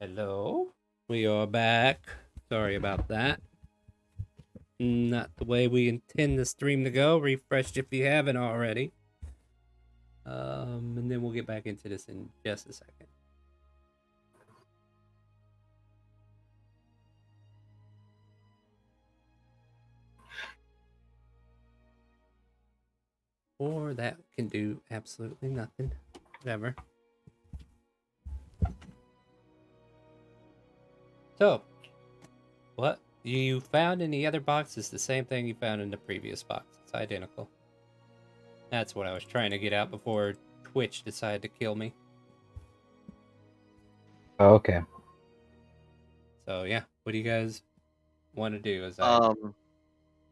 Hello, we are back. Sorry about that. Not the way we intend the stream to go. Refresh if you haven't already. And then we'll get back into this in just a second. Or that can do absolutely nothing. Whatever. So, what you found in the other box is the same thing you found in the previous box. It's identical. That's what I was trying to get out before Twitch decided to kill me. Okay. So yeah, what do you guys want to do?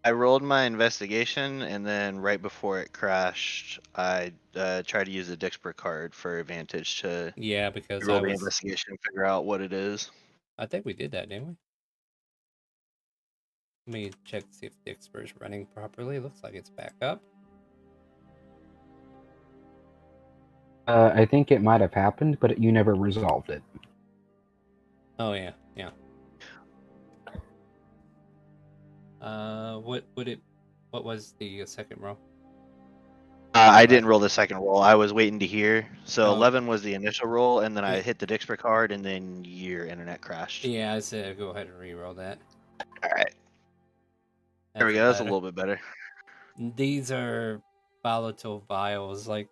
I rolled my investigation, and then right before it crashed, I tried to use the Dixper card for advantage to Yeah, because roll the investigation and figure out what it is. I think we did that, didn't we? Let me check to see if Dixper is running properly. Looks like it's back up. I think it might have happened, but you never resolved it. Oh yeah. What was the second roll? I didn't roll the second roll. I was waiting to hear. So Oh. 11 was the initial roll, and then I Yeah. hit the Dixper card, and then your internet crashed. Yeah, I said go ahead and re-roll that. All right. There we go. That's a little bit better. These are volatile vials. Like,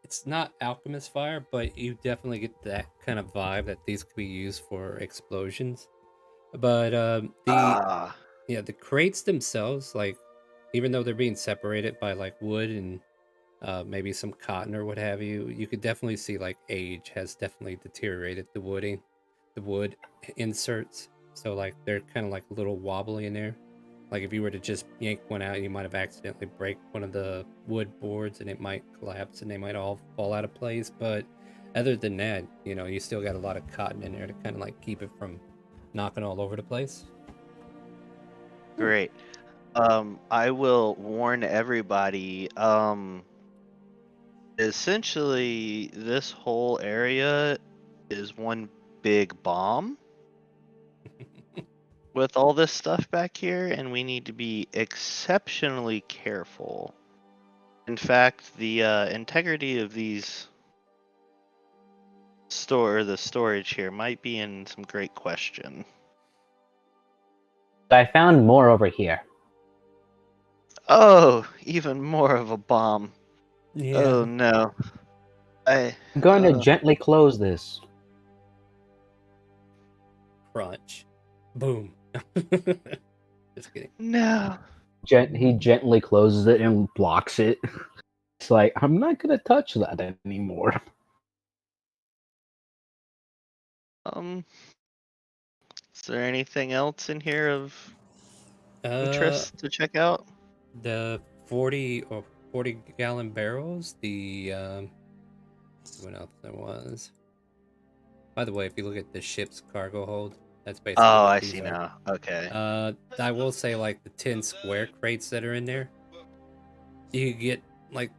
it's not alchemist fire, but you definitely get that kind of vibe that these could be used for explosions. But the crates themselves, like, even though they're being separated by like wood and maybe some cotton or what have you, you could definitely see like age has definitely deteriorated the wood inserts. So like they're kind of like a little wobbly in there. Like if you were to just yank one out, you might have accidentally break one of the wood boards and it might collapse and they might all fall out of place. But other than that, you still got a lot of cotton in there to kind of like keep it from knocking all over the place. Great. I will warn everybody. Essentially, this whole area is one big bomb with all this stuff back here, and we need to be exceptionally careful. In fact, the integrity of these the storage here might be in some great question. I found more over here. Oh, even more of a bomb. Yeah. Oh no. I'm going to gently close this. Crunch. Boom. Just kidding. No. He gently closes it and blocks it. It's like, I'm not going to touch that anymore. Is there anything else in here of interest to check out? The 40-gallon barrels. What else there was? By the way, if you look at the ship's cargo hold, that's basically. Oh, what I these see are. now. Okay. I will say, like the 10 square crates that are in there, you get like.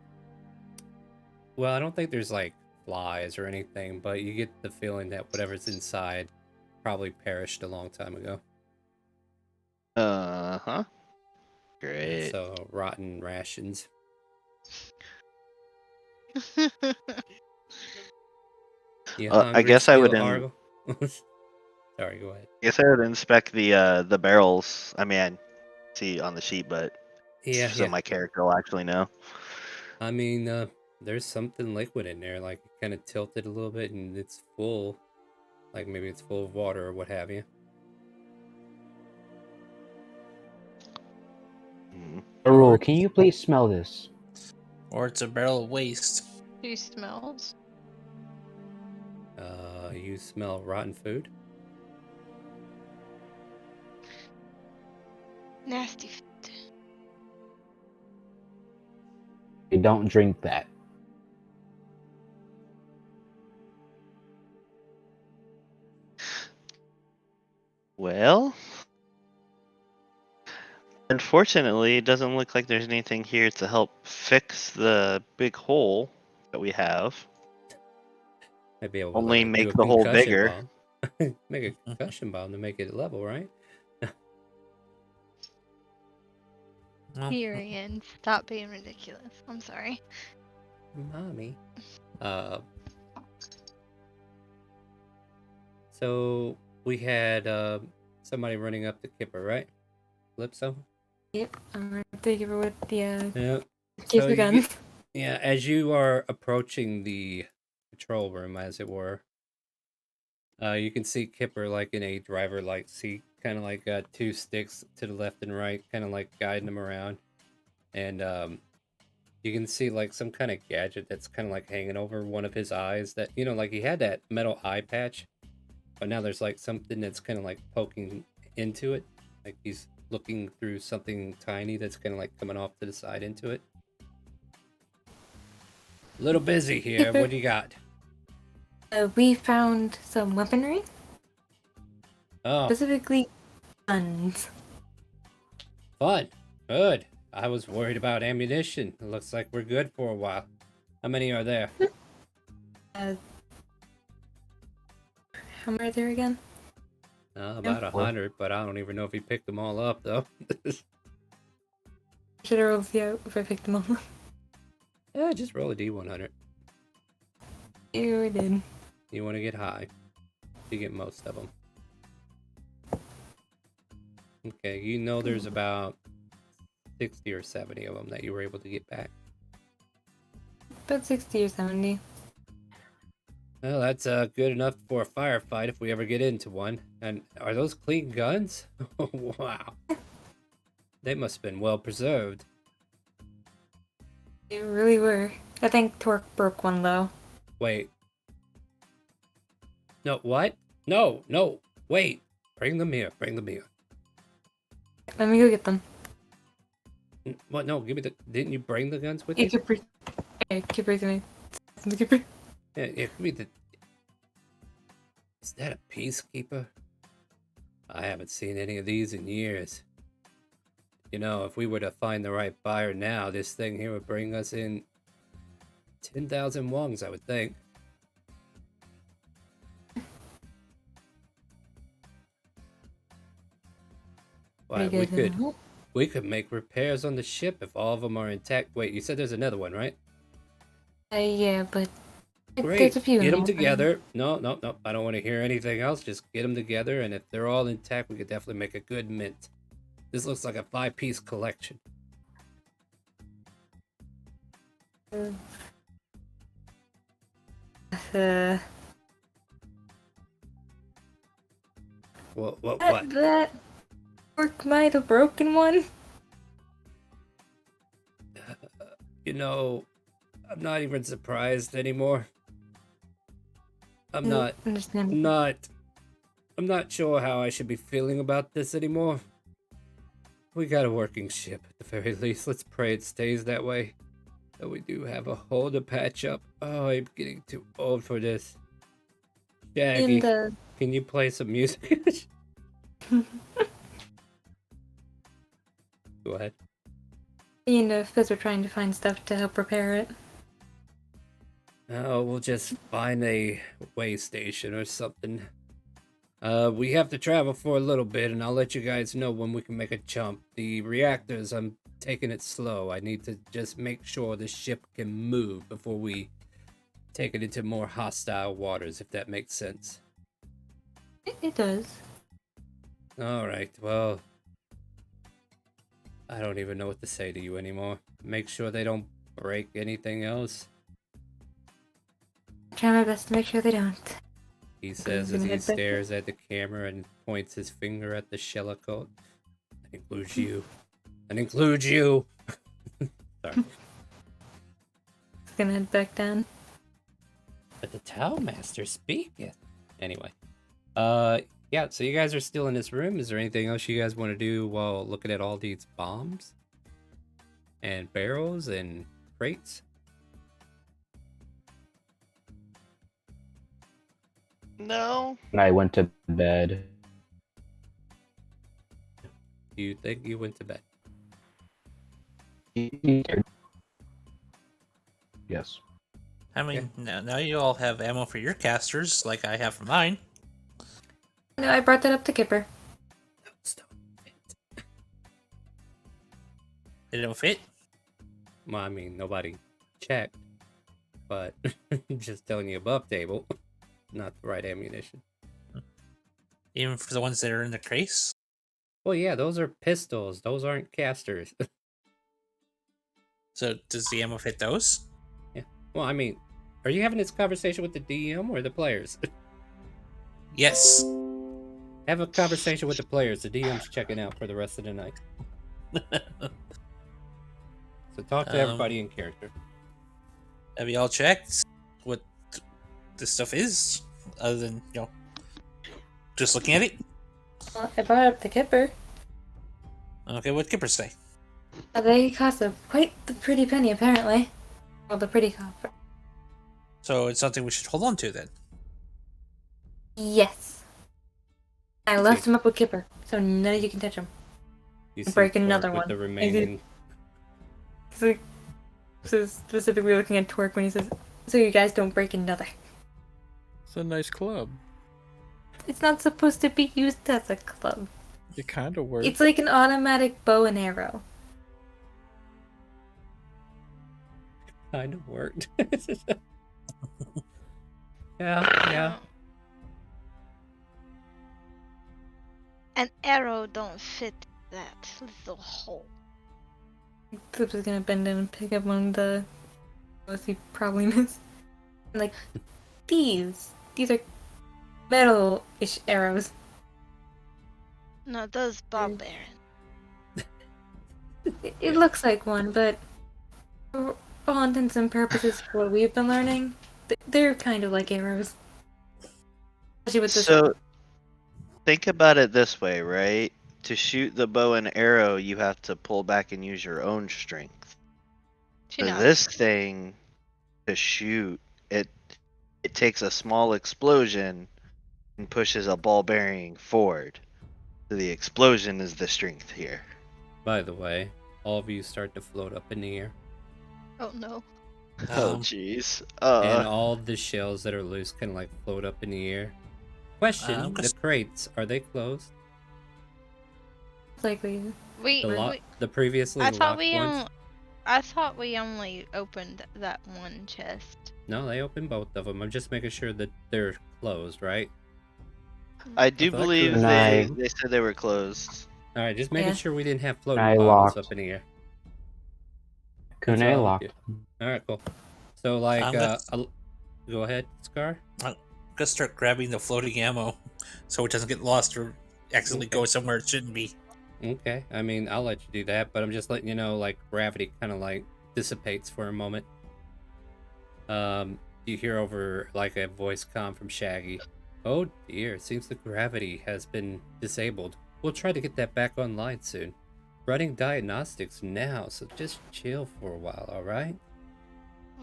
Well, I don't think there's like flies or anything, but you get the feeling that whatever's inside probably perished a long time ago. Uh-huh. Great. So rotten rations. I guess I would. Sorry, go ahead. I guess I would inspect the barrels. I mean, I see on the sheet, but so my character will actually know. I mean, there's something liquid in there. Like it kind of tilted a little bit, and it's full. Like maybe it's full of water or what have you. Arul, can you please smell this? Or it's a barrel of waste. Who smells? You smell rotten food? Nasty food. You don't drink that. Well, unfortunately, it doesn't look like there's anything here to help fix the big hole that we have. Maybe only make the hole bigger. Make a concussion bomb to make it level, right? Well, Tyrion, stop being ridiculous. I'm sorry. Mommy. Uh, so we had somebody running up to Kipper, right? Calypso? Yep, I'm right there with the Yeah. case So of you guns. yeah, as you are approaching the control room, as it were, you can see Kipper like in a driver-like seat, kind of like got two sticks to the left and right, kind of like guiding him around, and you can see like some kind of gadget that's kind of like hanging over one of his eyes. That like he had that metal eye patch, but now there's like something that's kind of like poking into it, like he's looking through something tiny that's kind of like coming off to the side into it. A little busy here. Kipper. What do you got? We found some weaponry, Oh, specifically guns. fun. Good. I was worried about ammunition. It looks like we're good for a while. How many are there? How many are there again? About 100, but I don't even know if he picked them all up, though. Should I roll see if I picked them all? Yeah, just roll a D100. Here we did. You want to get high. You get most of them. Okay, there's about 60 or 70 of them that you were able to get back. About 60 or 70. Well, that's good enough for a firefight if we ever get into one. And are those clean guns? Wow. They must have been well preserved. They really were. I think Torque broke one though. Wait. No, what? No, wait. Bring them here, Let me go get them. What? No, give me the... Didn't you bring the guns with Yeah, you? keep raising it. Yeah, give me the... Is that a peacekeeper? I haven't seen any of these in years. If we were to find the right buyer now, this thing here would bring us in 10,000 wongs, I would think. Why, we could make repairs on the ship if all of them are intact. Wait, you said there's another one, right? Yeah, but Great. there's a few. Get them in there. together. No. I don't want to hear anything else. Just get them together, and if they're all intact, we could definitely make a good mint. This looks like a 5-piece collection. What? That Torque might have broken one. I'm not even surprised anymore. I'm not Understandable. I'm not sure how I should be feeling about this anymore. We got a working ship at the very least. Let's pray it stays that way. Though we do have a hole to patch up. Oh, I'm getting too old for this. Shaggy, can you play some music? Go ahead. Because we're trying to find stuff to help repair it. Oh, we'll just find a way station or something. We have to travel for a little bit, and I'll let you guys know when we can make a jump. The reactors, I'm taking it slow. I need to just make sure the ship can move before we take it into more hostile waters, if that makes sense. It does. Alright, well... I don't even know what to say to you anymore. Make sure they don't break anything else. Try my best to make sure they don't. He says as he stares at the camera and points his finger at the Shellicott. That includes you. Sorry. It's gonna head back down. But the Tau Master speaketh. Anyway. Yeah, so you guys are still in this room. Is there anything else you guys want to do while looking at all these bombs? And barrels and crates? No. And I went to bed. Do you think you went to bed? Yes. I mean, now you all have ammo for your casters, like I have for mine. No, I brought that up to Kipper. Those don't fit. They don't fit. Well, I mean, nobody checked, but just telling you above table, not the right ammunition. Even for the ones that are in the case. Well, yeah, those are pistols. Those aren't casters. So does the ammo fit those? Yeah. Well, I mean, are you having this conversation with the DM or the players? Yes. Have a conversation with the players. The DM's checking out for the rest of the night. So talk to everybody in character. Have you all checked what this stuff is? Other than, just looking at it? Well, I brought it up to Kipper. Okay, what'd Kipper say? They cost quite the pretty penny, apparently. Well, the pretty copper. So it's something we should hold on to then. Yes. I left him up with Kipper, so none of you can touch him. You Break see another Torque with one. the remaining. So specifically looking at Torque when he says, so you guys don't break another. It's a nice club. It's not supposed to be used as a club. It kind of works. It's like an automatic bow and arrow. Kind of worked. Yeah. An arrow don't fit that little hole. Flip is gonna bend in and pick up one of the most he probably missed. And like, these are metal-ish arrows. No, those ball bearings. It looks like one, but for all intents and purposes, for what we've been learning, they're kind of like arrows. Especially with this. So, think about it this way, right? To shoot the bow and arrow, you have to pull back and use your own strength. She For knows. this thing, to shoot, it takes a small explosion and pushes a ball bearing forward. So the explosion is the strength here. By the way, all of you start to float up in the air, Oh no. Oh Um, jeez. and all the shells that are loose can like float up in the air. Question: I'm gonna the crates, are they closed? Likely. We, The previously I thought locked we ones? I thought we only opened that one chest. No, they opened both of them. I'm just making sure that they're closed, right? I do thought believe Kunai- they said they were closed. All right, just making Yeah. sure we didn't have floating I bottles locked. up in the air. That's Kunai all locked. good. All right, cool. So like, I'm gonna- go ahead, Scar. I'm gonna start grabbing the floating ammo so it doesn't get lost or accidentally go somewhere it shouldn't be. Okay, I mean, I'll let you do that, but I'm just letting you know, like, gravity kind of like dissipates for a moment. You hear over like a voice comm from Shaggy. Oh dear, it seems the gravity has been disabled. We'll try to get that back online soon. Running diagnostics now, so just chill for a while, alright?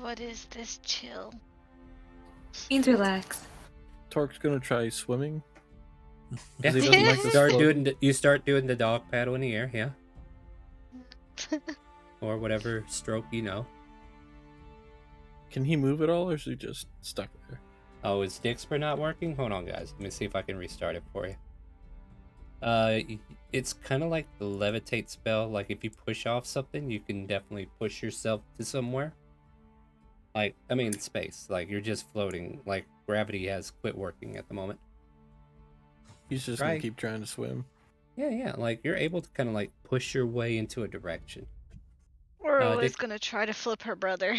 What is this chill? Means relax. Torque's gonna try swimming. Yeah, 'Cause he doesn't like this you start doing the dog paddle in the air, yeah? Or whatever stroke you know. Can he move at all, or is he just stuck there? Oh, is Dixper not working? Hold on, guys. Let me see if I can restart it for you. It's kind of like the levitate spell. Like if you push off something, you can definitely push yourself to somewhere. Like, I mean, space. Like you're just floating. Like gravity has quit working at the moment. He's just Right. gonna keep trying to swim. Yeah. Like you're able to kind of like push your way into a direction. We're Uh, always did- gonna try to flip her brother.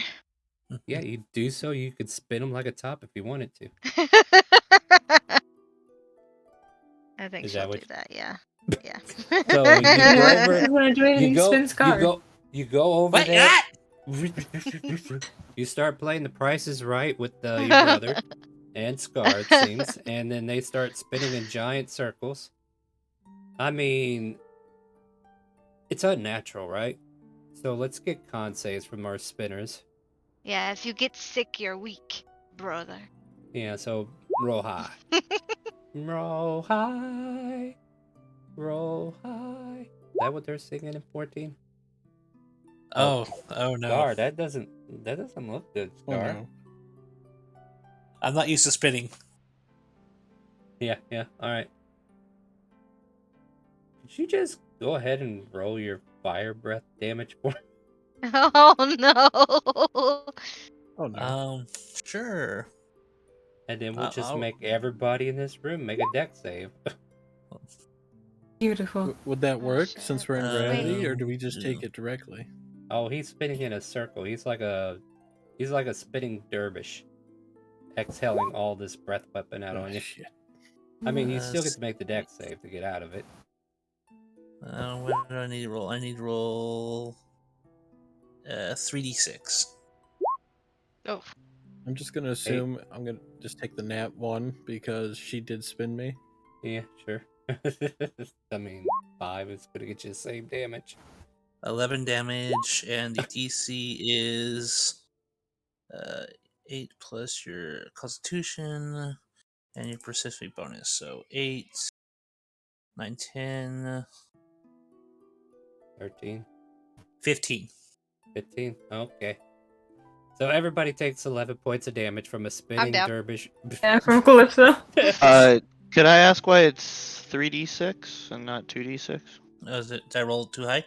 Yeah, you do so. You could spin them like a top if you wanted to. I think Is she'll that what do that, yeah. Yeah. So you go over. I want to do anything spin Scar. You go over What? there. Ah! You start playing The Price is Right with your brother and Scar, it seems, and then they start spinning in giant circles. I mean, it's unnatural, right? So let's get con saves from our spinners. Yeah, if you get sick, you're weak, brother. Yeah, so roll high. Roll high. Roll high. Is that what they're singing in 14? Oh no. Scar, that doesn't look good, Oh, Scar. no. I'm not used to spinning. Yeah, all right. Could you just go ahead and roll your fire breath damage for me? Oh no! Oh no. Sure. And then we'll just I'll- make everybody in this room make a deck save. Beautiful. Would that Oh, work shit. since we're in Uh, gravity, or do we just take yeah. it directly? Oh, he's spinning in a circle. He's like a spinning dervish, exhaling all this breath weapon out Oh on you. shit. I mean, you still get s- to make the deck save to get out of it. what do I need to roll? I need to roll 3d6. Oh, I'm just gonna assume I'm gonna just take the nat 1 because she did spin me. Yeah, sure. I mean, 5 is gonna get you the same damage. 11 damage, and the DC is 8 plus your Constitution and your Persistence bonus. So 8, 9, 10, 13, 15. 15. Okay. So everybody takes 11 points of damage from a spinning down. dervish. Yeah, from Calypso. Could I ask why it's 3d6 and not 2d6? Oh, did I roll too high?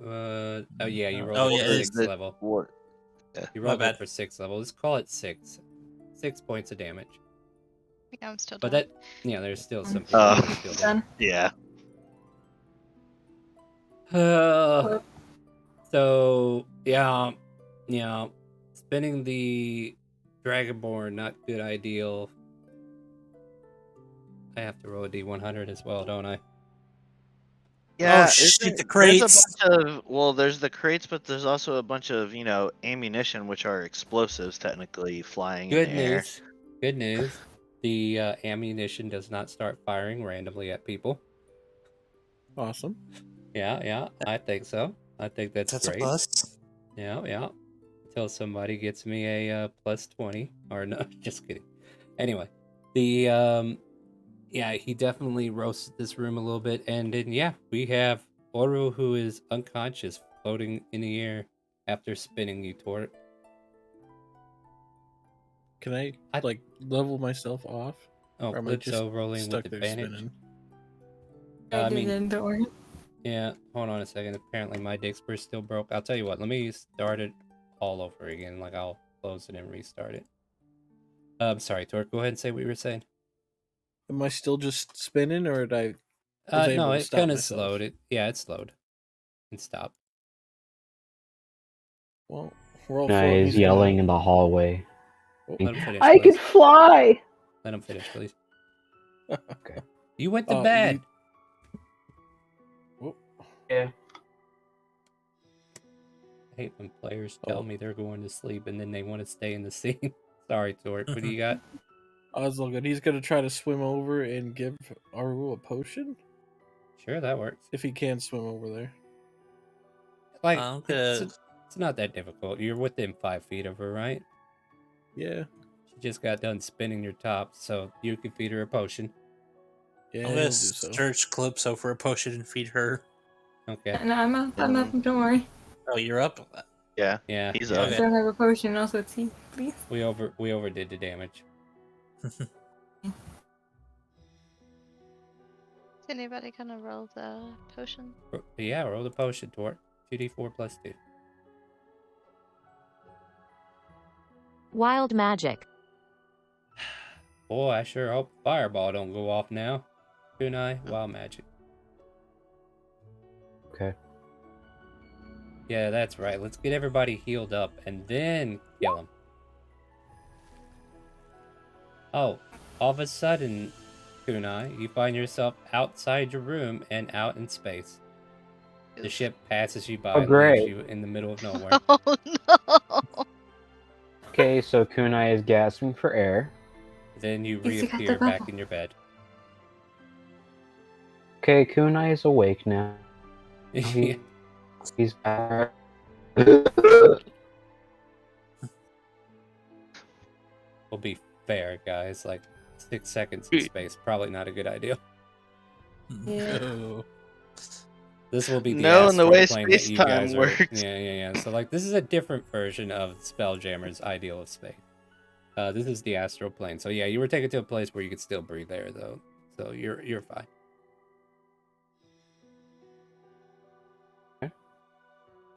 Oh yeah, you Oh, rolled it yeah, for it Is sixth it- level. What? You My rolled it bad. for 6th level. Let's call it 6. 6 points of damage. yeah, I'm still But done. there's still some Oh. people still down. Done. Yeah. So yeah, spinning the Dragonborn not good ideal. I have to roll a D100 as well, don't I? Yeah, shit, the There's crates. a bunch of there's the crates, but there's also a bunch of ammunition, which are explosives technically flying in Good the air. news. Good news. The ammunition does not start firing randomly at people. Awesome. Yeah, I think so. I think that's That's a great. plus. Yeah. Until somebody gets me a plus 20. Or no, just kidding. Anyway, the yeah, he definitely roasted this room a little bit, and then we have Oru, who is unconscious, floating in the air after spinning you, Tort. Can I I- like level myself off? Oh, Or am I just Calypso rolling stuck with there advantage. spinning? I I mean, did, don't worry. yeah, hold on a second. Apparently my Dixper's still broke. I'll tell you what, let me start it all over again. Like, I'll close it and restart it. Sorry, Tort, go ahead and say what you were saying. Am I still just spinning, or did I? Was I No, able to it stop kind of myself? slowed it. Yeah, it slowed. And stop. Well, we're all Kunai floating. is He's gonna- yelling in the hallway. Let him finish, I please. can fly! Let him finish, please. Okay. You went to Oh, bed. Oh, Yeah. I hate when players tell Oh. me they're going to sleep and then they want to stay in the scene. Sorry, Tort. What do you got? I was looking. He's gonna try to swim over and give Aru a potion Sure, that works. if he can swim over there. Like, I'm it's, good. it's not that difficult. You're within 5 feet of her, right? Yeah, She just got done spinning your top, so you can feed her a potion. yeah, I'm he'll gonna do so. search Calypso for a potion and feed her. Okay. No, I'm up, don't worry. Oh, you're up? Yeah, Yeah. he's yeah. up. I Okay. don't have a potion, also tea, please. We overdid the damage. Is anybody gonna roll the potion? Yeah, roll the potion, Tort. 2d4 plus 2. Wild magic. Boy, I sure hope Fireball don't go off now. Kunai, wild magic. Okay. Yeah, that's right. Let's get everybody healed up and then kill him. Oh, all of a sudden, Kunai, you find yourself outside your room and out in space. The ship passes you by Oh, and great. leaves you in the middle of nowhere. Oh no! Okay, so Kunai is gasping for air. Then you He's got the reappear back bubble. in your bed. Okay, Kunai is awake now. Yeah. He's back. We'll be fair, guys. Like, 6 seconds in space, probably not a good idea. Yeah. Oh. This will be the Knowing the astral way plane that you space-time guys are. works. Yeah. So like, this is a different version of Spelljammer's Ideal of Space. This is the astral plane. So yeah, you were taken to a place where you could still breathe air though. So you're fine.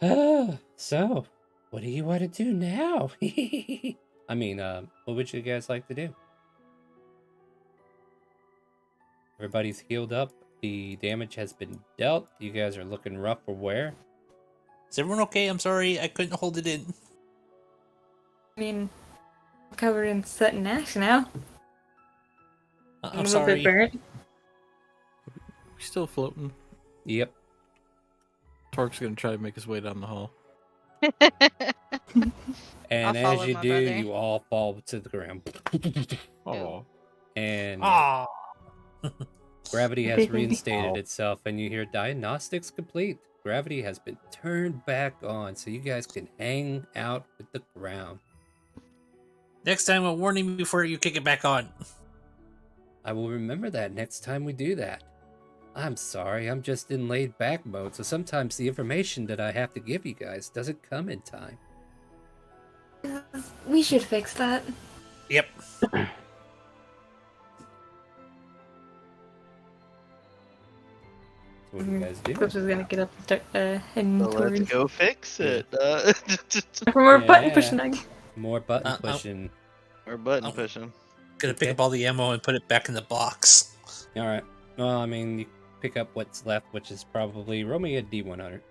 So, what do you want to do now? I mean, what would you guys like to do? Everybody's healed up. The damage has been dealt. You guys are looking rough for wear. Is everyone okay? I'm sorry, I couldn't hold it in. I mean, I'm covered in soot and ash now. I'm a little bit sorry. burnt. We still floating. Yep. Torque's gonna try to make his way down the hall. And follow as you my do, brother. you all fall to the ground. Oh, And Ah, gravity has Okay, baby. reinstated Ow. itself, and you hear diagnostics complete. Gravity has been turned back on, so you guys can hang out with the ground. next time I'll warn you before you kick it back on. I will remember that next time we do that. I'm sorry, I'm just in laid back mode, so sometimes the information that I have to give you guys doesn't come in time. We should fix that. Yep. So what do you guys do? Clips is gonna get up and start heading So let's towards. go fix it. For more button Yeah. pushing, I guess. More button Uh-oh. pushing. We're button Oh. pushing. Gonna pick Okay. up all the ammo and put it back in the box. All right. Well, I mean, you pick up what's left, which is probably roll me a D100.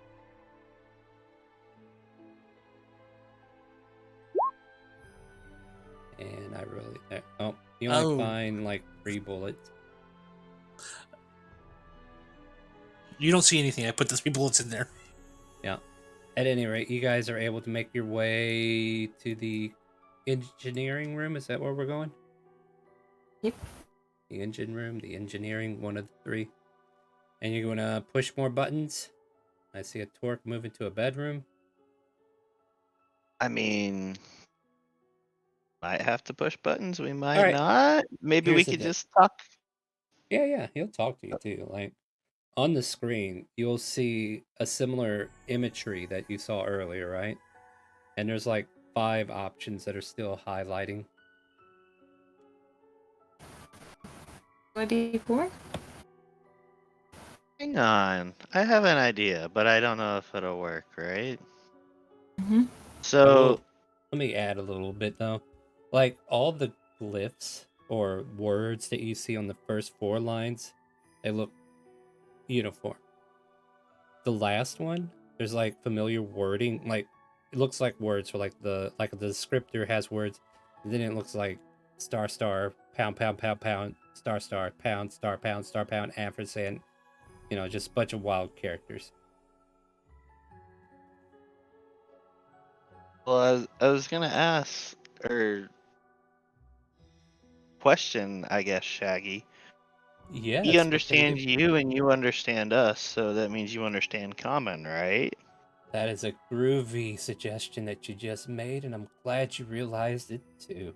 And I really you only Oh. find like 3 bullets. You don't see anything. I put the 3 bullets in there. Yeah. At any rate, you guys are able to make your way to the engineering room. Is that where we're going? Yep. The engine room, the engineering, one of the 3. And you're going to push more buttons. I see a Torque move into a bedroom. I mean, might have to push buttons. We might Alright. not. Maybe we Here's the could deal. just talk. Yeah, he'll talk to you too. Like on the screen, you'll see a similar imagery that you saw earlier, right? And there's like 5 options that are still highlighting. What D4? Hang on. I have an idea, but I don't know if it'll work, right? Mm-hmm. So, Let me add a little bit though. Like all the glyphs or words that you see on the first 4 lines, they look uniform. The last one, there's like familiar wording, like it looks like words for like the descriptor has words, and then it looks like star pound star pound star pound ampersand, just a bunch of wild characters. well, I was gonna ask or question, I guess, Shaggy. Yes. We what can understand do? you and you understand us, so that means you understand common, right? That is a groovy suggestion that you just made, and I'm glad you realized it too.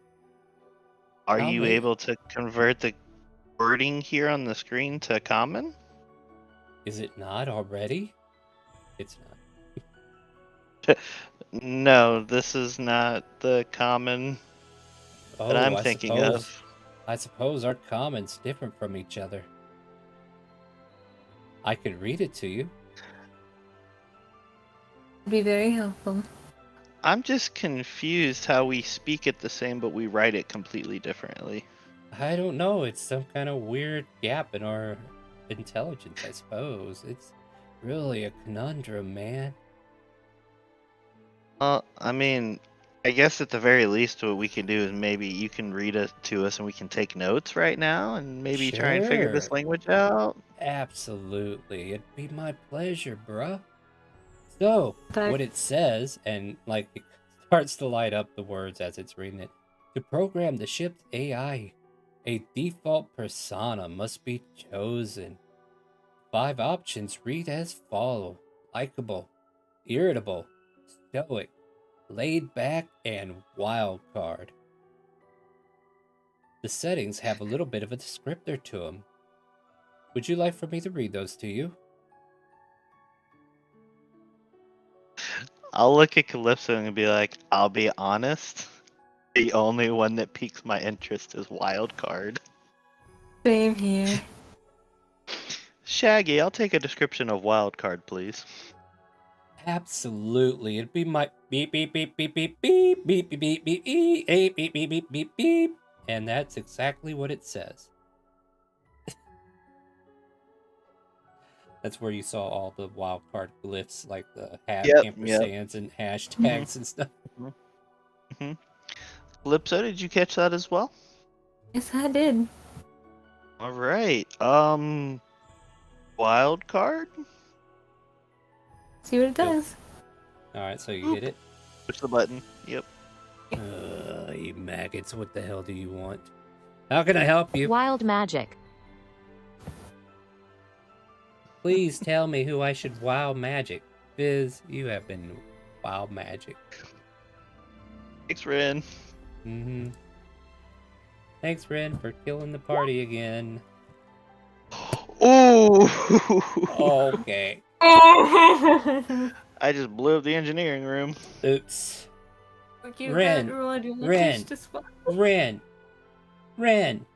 Are I'll you make- able to convert the wording here on the screen to common? Is it not already? It's not. No, this is not the common that I'm I thinking suppose. of. I suppose our comments differ from each other. I could read it to you. Be very helpful. I'm just confused how we speak it the same, but we write it completely differently. I don't know. It's some kind of weird gap in our intelligence, I suppose. It's really a conundrum, man. I mean, I guess at the very least, what we can do is maybe you can read it to us and we can take notes right now and maybe try and figure this Sure. language out. Absolutely. It'd be my pleasure, bruh. So, what it says, and like it starts to light up the words as it's reading it. To program the ship's AI, a default persona must be chosen. 5 options read as follow: likable, irritable, stoic, laid back, and wild card. The settings have a little bit of a descriptor to them. Would you like for me to read those to you? I'll look at Calypso and be like, I'll be honest, the only one that piques my interest is wild card. Same here. Shaggy, I'll take a description of wild card, please. Absolutely. It'd be my beep beep beep beep beep beep beep beep beep beep beep beep beep beep beep beep beep. And that's exactly what it says. That's where you saw all the wildcard glyphs like the Yep. ampersands and hashtags and stuff. Calypso, did you catch that as well? Yes, I did. All right. Wild card. See what it Go. does. Alright, so you hit it. Push the button. Yep. You maggots, what the hell do you want? How can I help you? Wild magic. Please tell me who I should wow magic. Viz, you have been wild magic. Thanks, Ren. Mm-hmm. Thanks, Ren, for killing the party again. Oh. Okay. I just blew up the engineering room. Oops. Okay, Ren, that roll, I do not Ren. touch this one. Ren.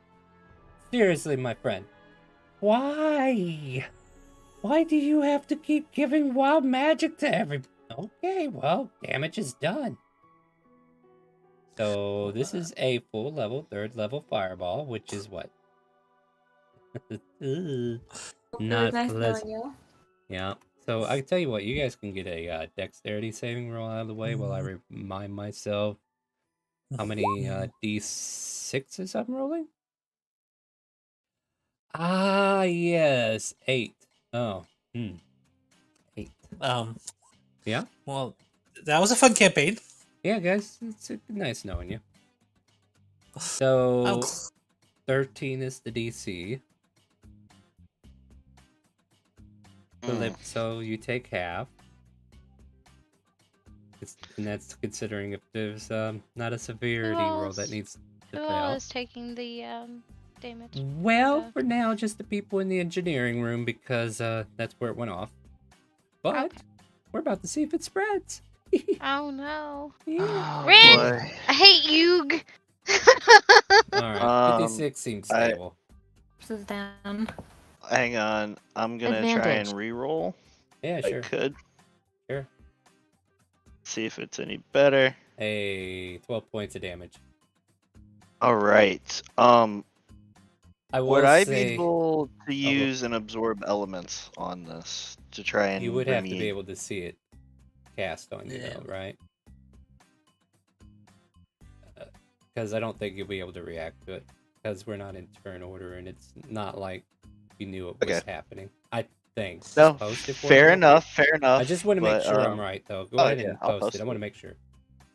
Seriously, my friend. Why? Why do you have to keep giving wild magic to everybody? Okay, well, damage is done. So this is a full level, 3rd level fireball, which is what? Not Nice pleasant. knowing you. Yeah. So I can tell you what, you guys can get a dexterity saving roll out of the way while I remind myself how many d6s I'm rolling. Ah, yes, 8. Oh, 8. Yeah. Well, that was a fun campaign. Yeah, guys, it's nice knowing you. So 13 is the DC. So you take half. And that's considering if there's not a severity roll that needs to Who fail. all is taking the damage? Well, for now, just the people in the engineering room because that's where it went off. But Okay. we're about to see if it spreads. Oh no. Yeah. Oh, Ren! boy. I hate you. Alright, 56 seems stable. This is down. Hang on. I'm gonna try and Advantage. re-roll. Yeah, I sure. could. Sure. See if it's any better. Hey, 12 points of damage. All right. I will Would I be say able to use and absorb elements on this to try and you would have to be remediate? able to see it cast on you, though, right? Because I don't think you'll be able to react to it because we're not in turn order and it's not like you knew it was happening. I think. No, Just post it for fair me. enough. Fair enough. I just want to make but, sure I'm right, though. Go ahead and I'll post it. I post want to it. make sure.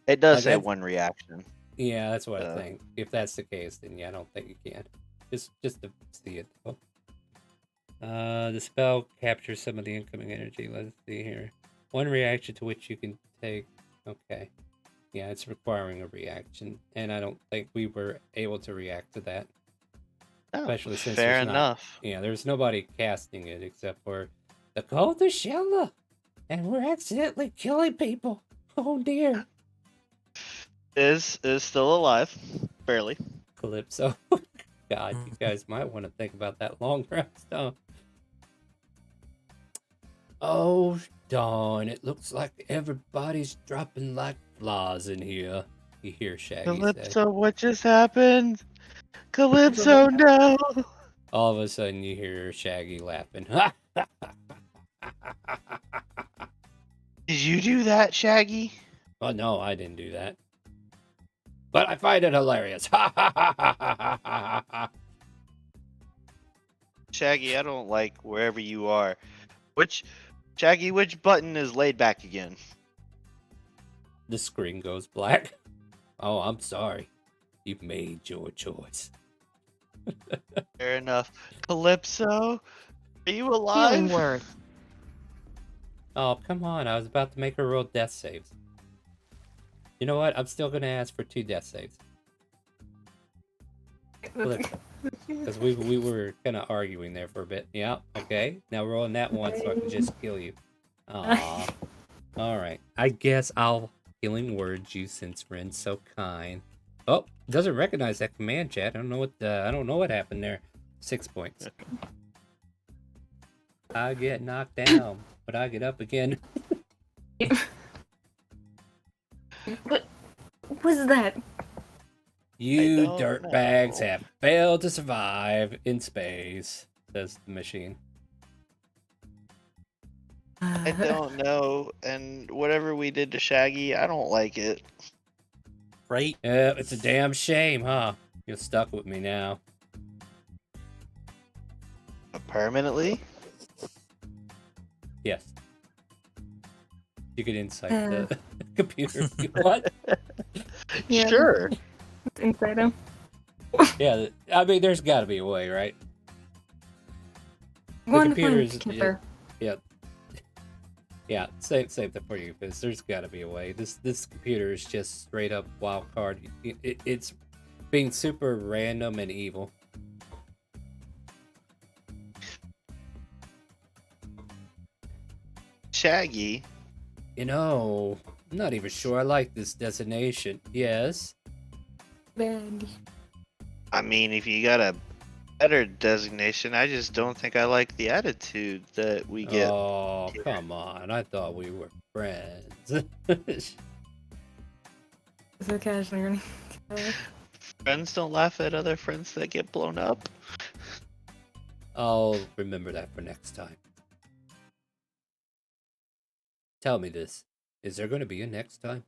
It does say that's- one reaction. Yeah, that's what I think. If that's the case, then yeah, I don't think you can. Just to see it, though. The spell captures some of the incoming energy. Let's see here. One reaction to which you can take. Okay. Yeah, it's requiring a reaction, and I don't think we were able to react to that. Oh, Especially since fair there's not- enough. Yeah, there's nobody casting it except for the Cult of Shella, and we're accidentally killing people. Oh dear. Is still alive, barely. Calypso. God, you guys might want to think about that long rest, huh? Oh, darn. It looks like everybody's dropping like flies in here. You hear Shaggy say. Calypso, what just happened? Calypso, no! All of a sudden, you hear Shaggy laughing. Did you do that, Shaggy? Oh, no, I didn't do that. But I find it hilarious. Shaggy, I don't like wherever you are. Shaggy, which button is laid back again? The screen goes black. Oh, I'm sorry. You've made your choice. Fair enough. Calypso, are you Healing alive? word. Oh, come on. I was about to make her roll death saves. You know what? I'm still going to ask for 2 death saves. Because we were kind of arguing there for a bit. Yeah, okay. Now rolling that one so I can just kill you. Aw. Alright. I guess I'll healing word you since Ren's so kind. Oh, doesn't recognize that command chat. I don't know what happened there. 6 points. I get knocked down, but I get up again. What was that? You don't dirtbags know. have failed to survive in space, says the machine. I don't know, and whatever we did to Shaggy, I don't like it. Right? Yeah, it's a damn shame, huh? You're stuck with me now. Permanently? Yes. You could insight the computer if you want. Yeah. Sure. It's inside him. Yeah, I mean, there's got to be a way, right? The One computer's killer. yeah. Save that for you, because there's got to be a way. This computer is just straight up wild card. It's being super random and evil. Shaggy. You know, I'm not even sure I like this designation. Yes. Bad. I mean, if you got a better designation, I just don't think I like the attitude that we get. Oh, come on. I thought we were friends. So casually. Friends don't laugh at other friends that get blown up. I'll remember that for next time. Tell me this. Is there going to be a next time?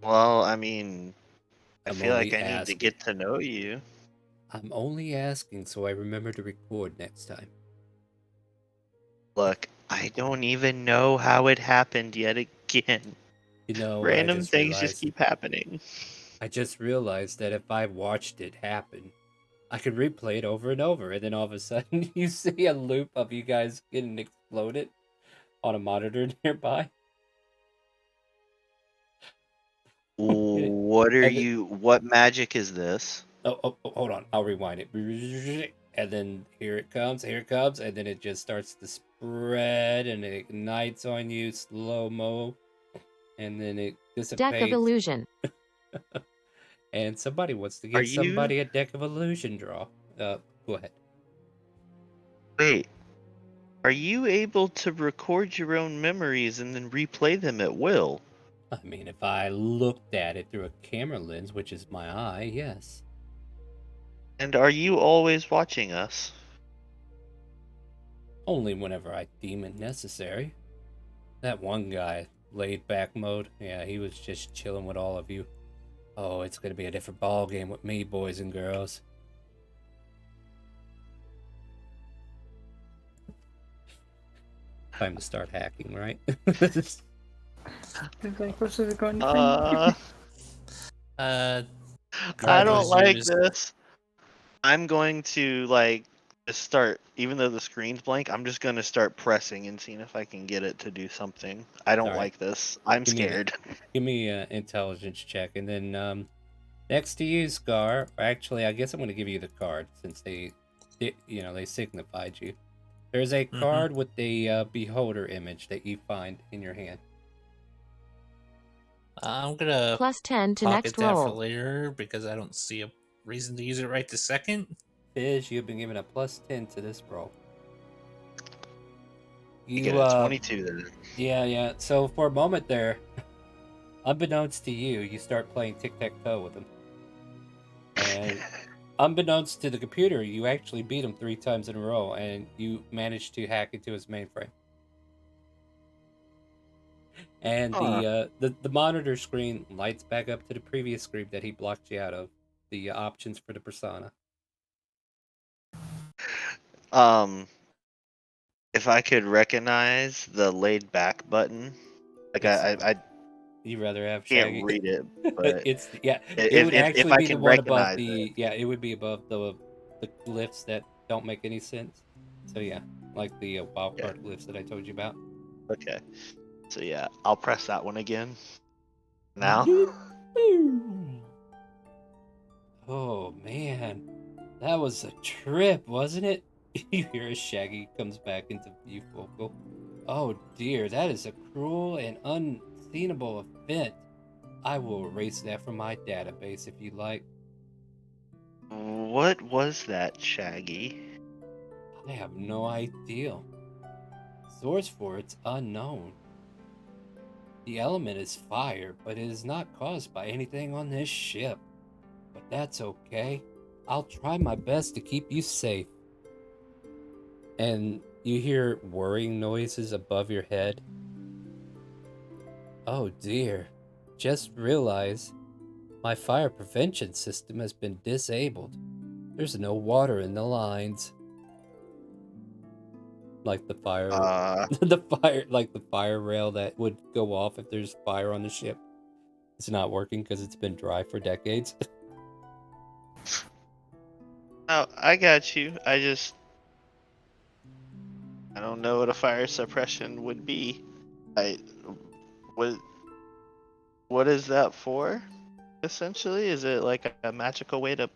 Well, I mean, I I'm feel like only I need to asking. get to know you. I'm only asking so I remember to record next time. Look, I don't even know how it happened yet again. You know what I Random just things just realized? keep happening. I just realized that if I watched it happen, I could replay it over and over, and then all of a sudden you see a loop of you guys getting exploded on a monitor nearby. What are And you? What magic is this? oh, hold on. I'll rewind it. And then here it comes, and then it just starts to spread and it ignites on you slow-mo, and then it dissipates. Deck of illusion. And somebody wants to Are give you? somebody a deck of illusion draw. Go ahead. Wait. Are you able to record your own memories and then replay them at will? I mean, if I looked at it through a camera lens, which is my eye, yes. And are you always watching us? Only whenever I deem it necessary. That one guy, laid back mode, yeah, he was just chilling with all of you. Oh, it's gonna be a different ball game with me, boys and girls. Time to start hacking, right? It's like, this is going to I Guard don't was like used. this. I'm going to just start, even though the screen's blank, I'm just going to start pressing and seeing if I can get it to do something. I don't Alright. like this. I'm Give me the- scared. Give me an intelligence check, and then next to you, Scar. Actually, I guess I'm going to give you the card since they signified you. There's a card with the beholder image that you find in your hand. I'm gonna Plus 10 to pocket next that for roll. later because I don't see a reason to use it right this second. Fizz, you've been given a plus 10 to this roll. You get a 22 then. Yeah. So for a moment there, unbeknownst to you, you start playing tic-tac-toe with him. And unbeknownst to the computer, you actually beat him 3 times in a row, and you managed to hack into his mainframe. And the monitor screen lights back up to the previous screen that he blocked you out of. The options for the persona. If I could recognize the laid back button, I You rather have can't Shaggy? read it, but It's it if would if actually I be the can one above recognize it, it would be above the glyphs that don't make any sense. So yeah, like the wildcard glyphs that I told you about. okay. So yeah, I'll press that one again. Now. Oh man, that was a trip, wasn't it? You hear as Shaggy comes back into view focal. Oh dear, that is a cruel and unseenable event. I will erase that from my database if you like. What was that, Shaggy? I have no idea. source for it's unknown. The element is fire, but it is not caused by anything on this ship. But that's okay. I'll try my best to keep you safe. And you hear whirring noises above your head. Oh dear. Just realized my fire prevention system has been disabled. There's no water in the lines. Like the fire the fire rail that would go off if there's fire on the ship. It's not working because it's been dry for decades. Oh, I got you. I don't know what a fire suppression would be. What is that for? Essentially, is it like a magical way to do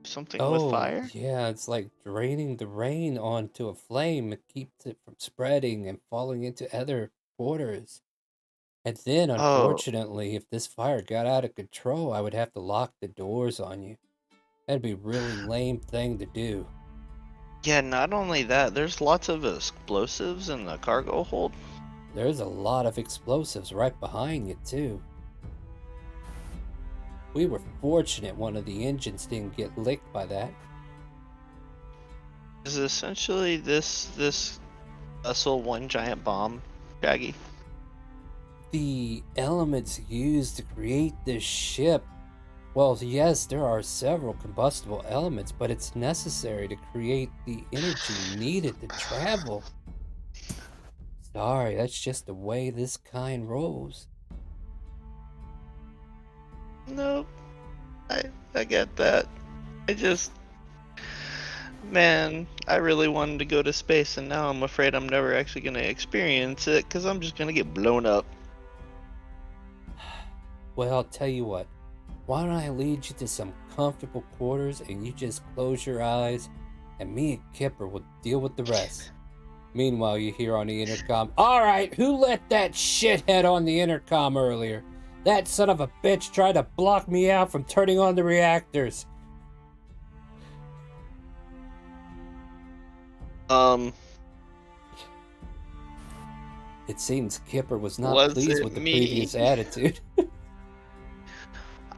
something with fire? Yeah, it's like draining the rain onto a flame. It keeps it from spreading and falling into other quarters. And then, Oh, unfortunately, if this fire got out of control, I would have to lock the doors on you. That'd be a really lame thing to do. yeah. Not only that, there's lots of explosives in the cargo hold. There's a lot of explosives right behind you, too. We were fortunate one of the engines didn't get licked by that. Is essentially this vessel one giant bomb, Shaggy? The elements used to create this ship, well, yes, there are several combustible elements, but it's necessary to create the energy needed to travel. Sorry, that's just the way this kind rolls. Nope. I get that. Man, I really wanted to go to space, and now I'm afraid I'm never actually gonna experience it because I'm just gonna get blown up. Well, I'll tell you what. Why don't I lead you to some comfortable quarters and you just close your eyes and me and Kipper will deal with the rest. Meanwhile, you hear on the intercom, "Alright, who let that shithead on the intercom earlier? That son of a bitch tried to block me out from turning on the reactors." It seems Kipper was not Was pleased it with the me? previous attitude.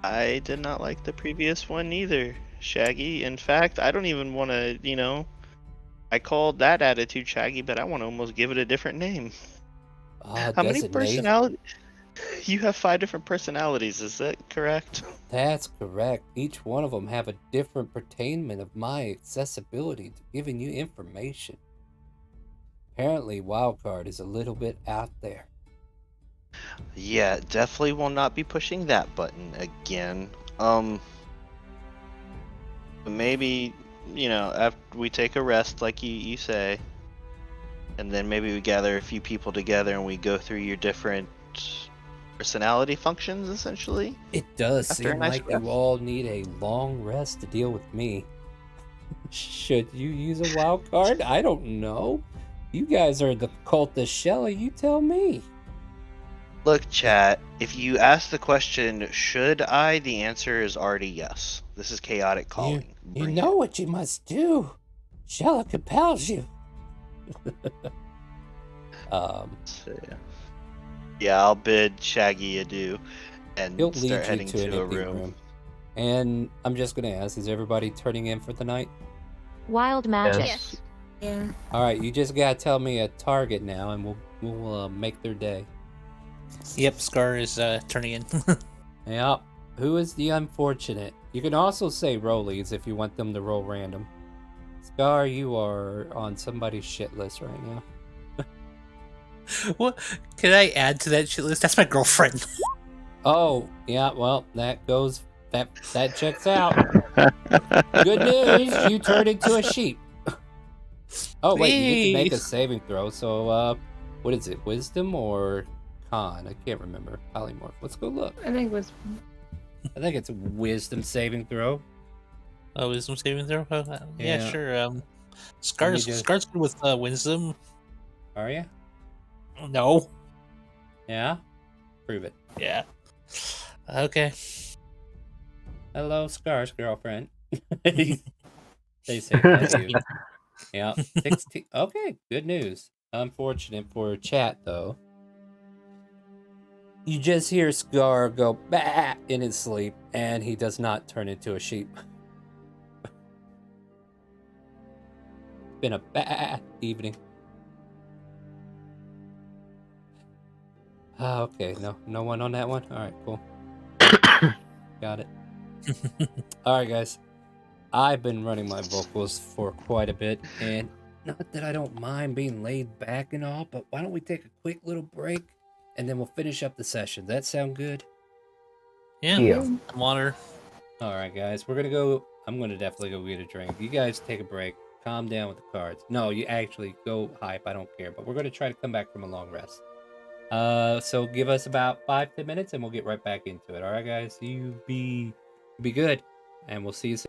I did not like the previous one either, Shaggy. In fact, I don't even want to, I called that attitude Shaggy, but I want to almost give it a different name. How many Designate. personalities? You have 5 different personalities, is that correct? That's correct. Each one of them have a different pertainment of my accessibility to giving you information. Apparently, Wildcard is a little bit out there. Yeah, definitely will not be pushing that button again. Maybe, after we take a rest, like you say, and then maybe we gather a few people together and we go through your different personality functions, essentially. It does After a seem nice like rest. you all need a long rest to deal with me. Should you use a wild card? I don't know. You guys are the cultist Shelley, you tell me. Look, chat, if you ask the question, should I, the answer is already yes. This is chaotic calling. You Bring know it. what you must do. Shelley compels you. So, yeah, I'll bid Shaggy adieu and He'll start lead you heading to an to a empty room. room. And I'm just gonna ask, is everybody turning in for the night? Wild magic. Yes. Yeah. Alright, you just gotta tell me a target now and we'll make their day. Yep, Scar is turning in. Yep. Who is the unfortunate? You can also say rollies if you want them to roll random. Scar, you are on somebody's shit list right now. What? Can I add to that shit list? That's my girlfriend. Oh, yeah, well, that checks out. Good news, you turned into a sheep. Oh, wait, you get to make a Please. saving throw, so, what is it, wisdom or con? I can't remember. Polymorph. Let's go look. I think it was. I think it's a wisdom saving throw. Oh, wisdom saving throw? Yeah, Yeah. sure. Scar's good with wisdom. Are you? No. Yeah? Prove it. Yeah. Okay. Hello, Scar's girlfriend. They say hello. Yeah, 16. Okay, good news. Unfortunate for chat, though. You just hear Scar go bah in his sleep, and he does not turn into a sheep. It's been a bad evening. Okay, no one on that one? Alright, cool. Got it. Alright, guys. I've been running my vocals for quite a bit, and not that I don't mind being laid back and all, but why don't we take a quick little break, and then we'll finish up the session. That sound good? Yeah. Yeah. Some water. Alright, guys. We're gonna go... I'm gonna definitely go get a drink. You guys take a break. Calm down with the cards. No, you actually go hype. I don't care, but we're gonna try to come back from a long rest. So give us about 5-10 minutes, and we'll get right back into it. Alright, guys? You be good, and we'll see you soon.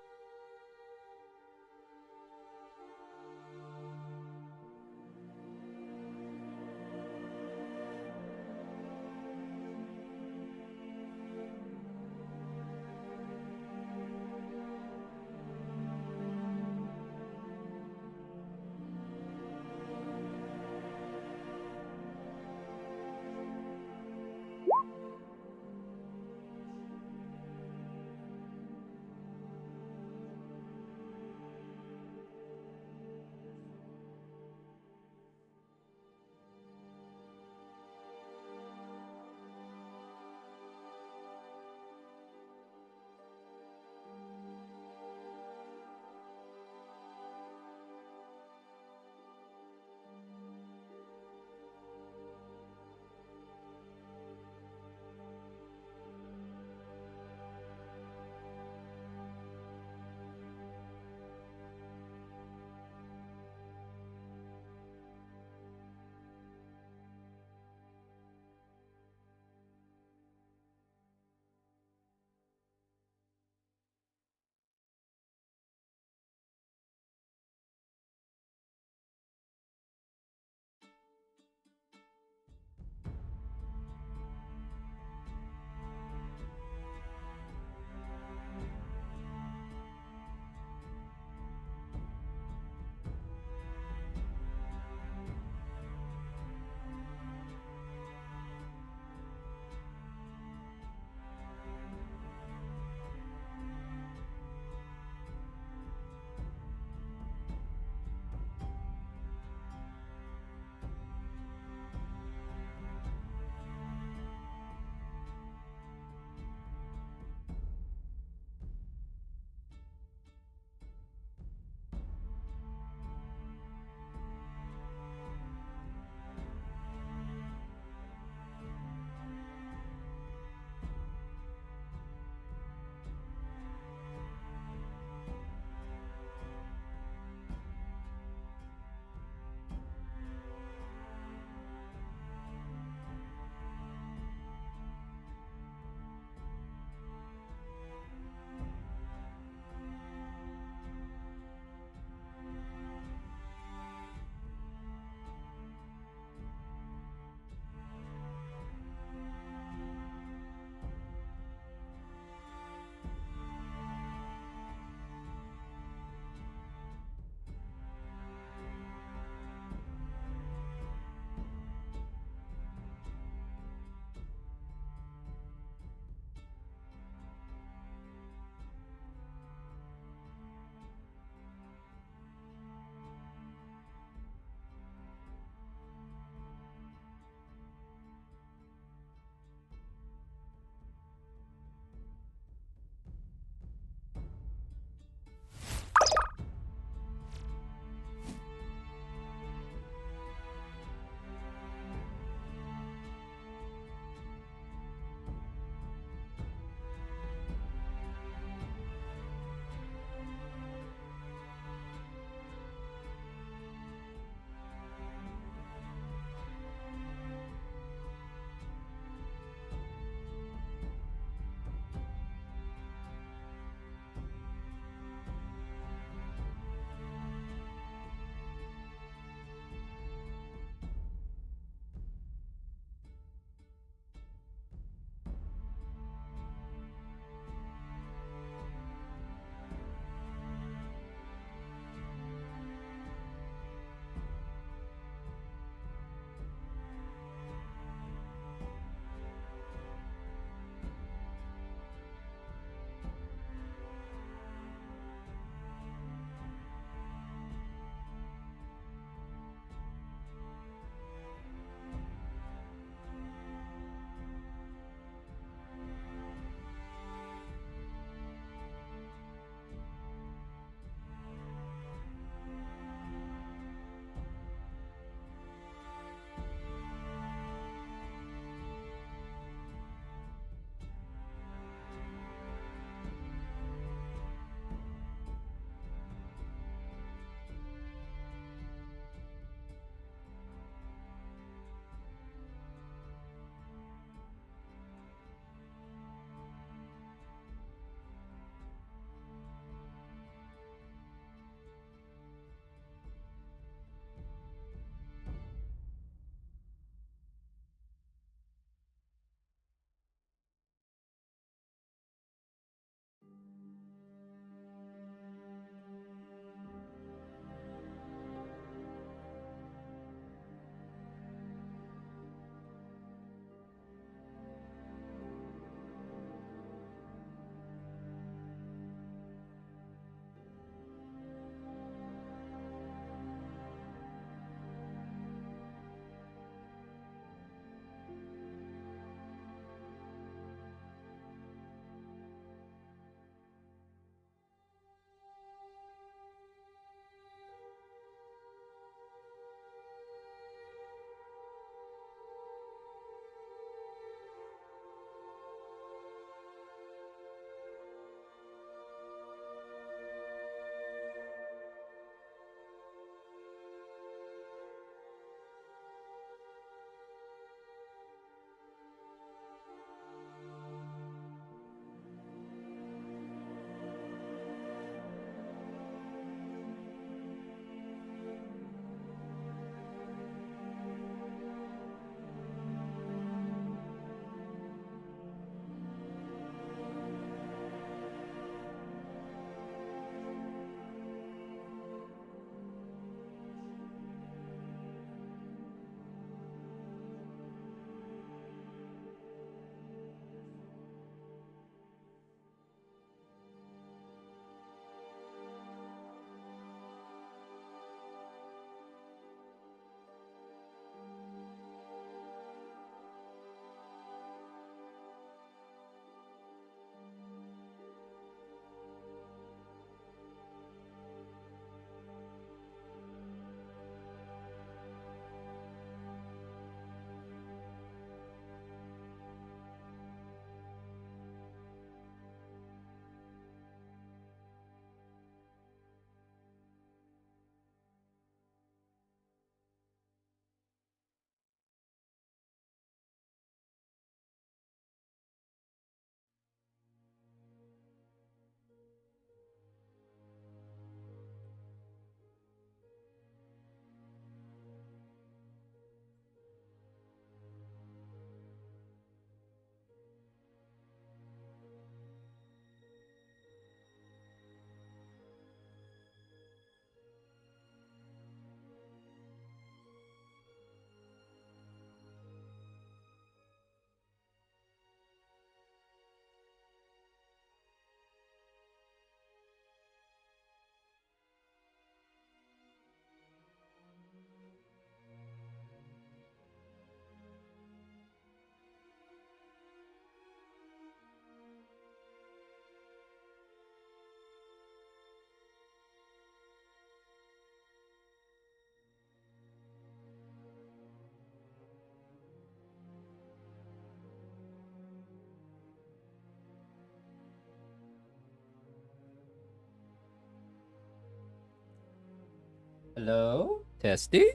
Hello? Testy?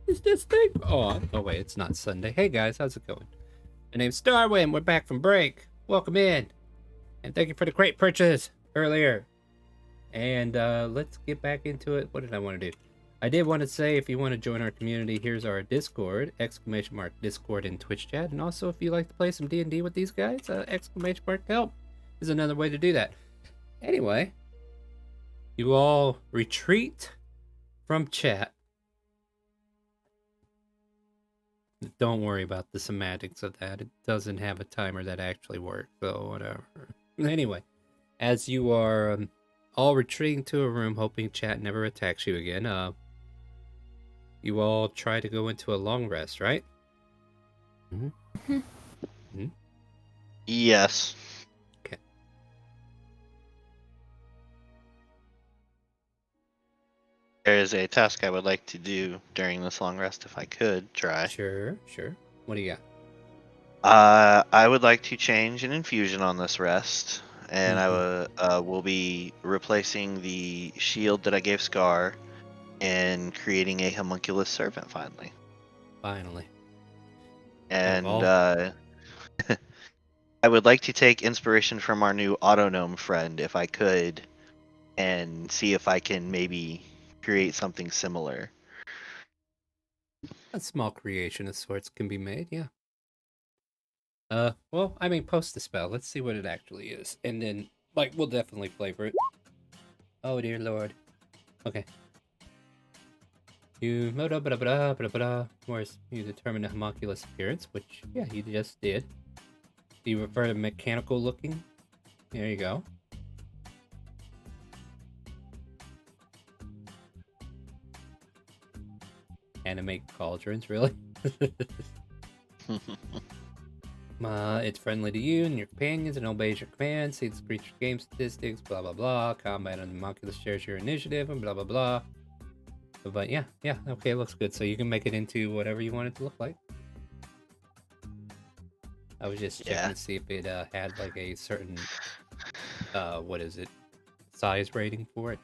Is this thing on? Oh, wait, it's not Sunday. Hey, guys, how's it going? My name's Starwind. We're back from break. Welcome in. And thank you for the crate purchase earlier. And let's get back into it. What did I want to do? I did want to say, if you want to join our community, here's our Discord, !Discord in Twitch chat. And also, if you like to play some D&D with these guys, !help is another way to do that. Anyway, you all retreat from chat. Don't worry about the semantics of that. It doesn't have a timer that actually works, so whatever. Anyway, as you are all retreating to a room, hoping chat never attacks you again, you all try to go into a long rest, right? Yes. Okay. There is a task I would like to do during this long rest if I could try. Sure. What do you got? I would like to change an infusion on this rest, and I will be replacing the shield that I gave Scar and creating a homunculus servant finally. Finally. And Oh. I would like to take inspiration from our new Autognome friend if I could, and see if I can maybe create something similar. A small creation of sorts can be made, yeah. Well, I mean, post the spell. Let's see what it actually is. And then, like, we'll definitely flavor it. Oh, dear lord. Okay. You whereas you determine the homunculus appearance, which, yeah, you just did. Do you refer to mechanical looking? There you go. Animate cauldrons, really? It's friendly to you and your companions and obeys your commands. See the creature's game statistics, blah blah blah. Combat on the homunculus shares your initiative and blah blah blah. But yeah, okay, it looks good. So you can make it into whatever you want it to look like. I was just checking to see if it had like a certain what is it, size rating for it.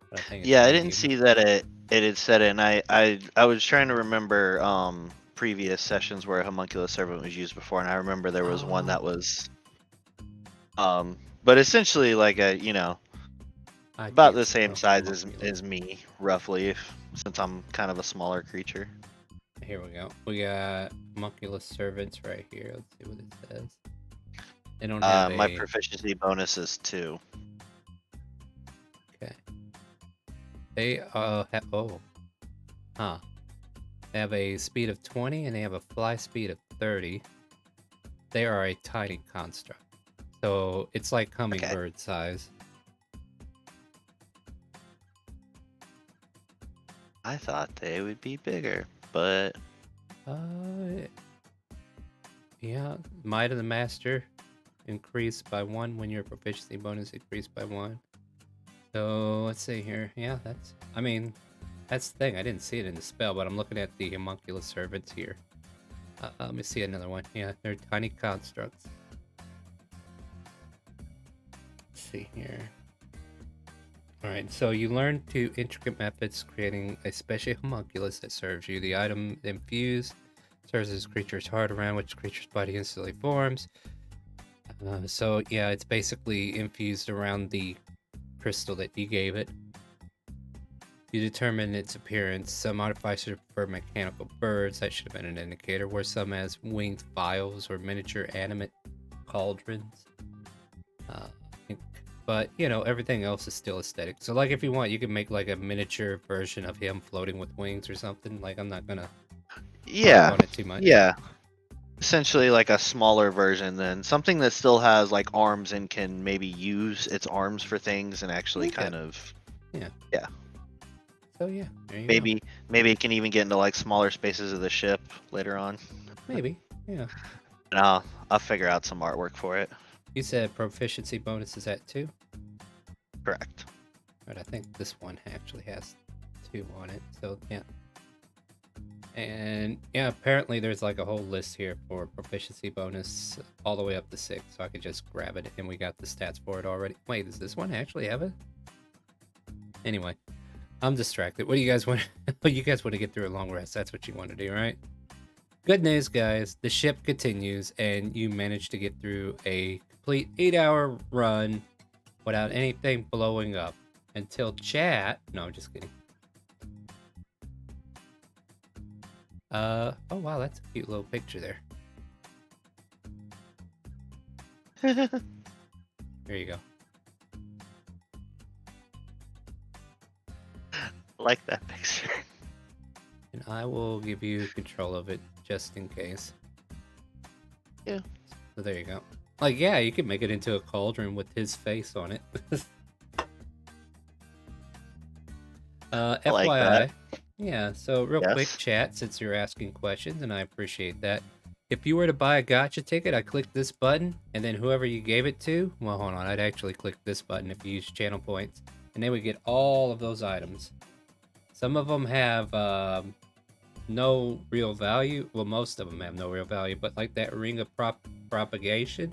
But I think I didn't see that it had said it, and I was trying to remember previous sessions where a homunculus servant was used before, and I remember there was one that was but essentially like a, you know, about the same size as me, roughly, since I'm kind of a smaller creature. Here we go. We got homunculus servants right here. Let's see what it says. They don't have my proficiency bonus is 2. Okay. They have They have a speed of 20 and they have a fly speed of 30. They are a tiny construct, so it's like hummingbird size. I thought they would be bigger, but yeah, Might of the Master increased by 1 when your proficiency bonus increased by 1. So let's see here. Yeah, that's the thing. I didn't see it in the spell, but I'm looking at the homunculus servants here. Let me see another one. Yeah, they're tiny constructs. Let's see here. Alright, so you learn 2 intricate methods creating a special homunculus that serves you. The item infused serves as creature's heart, around which creature's body instantly forms. So yeah, it's basically infused around the crystal that you gave it. You determine its appearance. Some modifiers prefer mechanical birds. That should have been an indicator. Where some has winged vials or miniature animate cauldrons. But, you know, everything else is still aesthetic. So, like, if you want, you can make, like, a miniature version of him floating with wings or something. Like, I'm not gonna yeah, on it too much. Yeah. Essentially like a smaller version then. Something that still has, like, arms and can maybe use its arms for things and actually kind of... Yeah. Yeah. So, yeah, there you maybe it can even get into, like, smaller spaces of the ship later on. Maybe, yeah. And I'll figure out some artwork for it. You said proficiency bonus is at 2? Correct. But I think this one actually has 2 on it, so yeah. And yeah, apparently there's like a whole list here for proficiency bonus all the way up to 6, so I could just grab it and we got the stats for it already. Wait, does this one actually have it? Anyway, I'm distracted. What do you guys want? You guys want to get through a long rest? That's what you want to do, right? Good news, guys. The ship continues, and you manage to get through a complete 8-hour run without anything blowing up until chat. No, I'm just kidding. Oh wow, that's a cute little picture there. There you go. Like that picture. And I will give you control of it just in case. Yeah. So there you go. Like, yeah, you could make it into a cauldron with his face on it. I like FYI. that. Yeah, so real quick Yes. chat since you're asking questions, and I appreciate that. If you were to buy a gotcha ticket, I click this button, and then whoever you gave it to, well, hold on, I'd actually click this button if you use channel points, and they would get all of those items. Some of them have no real value. Well, most of them have no real value, but like that ring of propagation,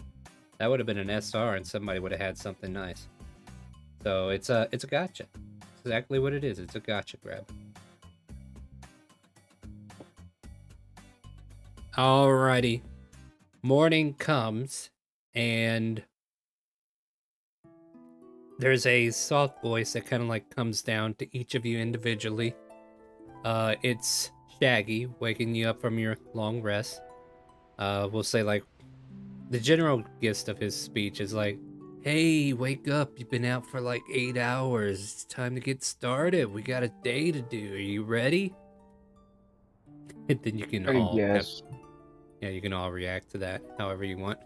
that would have been an SR, and somebody would have had something nice. So it's a gotcha. It's exactly what it is. It's a gotcha grab. Alrighty. Morning comes, and there's a soft voice that kind of like comes down to each of you individually. It's Shaggy waking you up from your long rest. We'll say like the general gist of his speech is like, "Hey, wake up! You've been out for like 8 hours. It's time to get started. We got a day to do. Are you ready?" And then you can all Yes. yeah, you can all react to that however you want.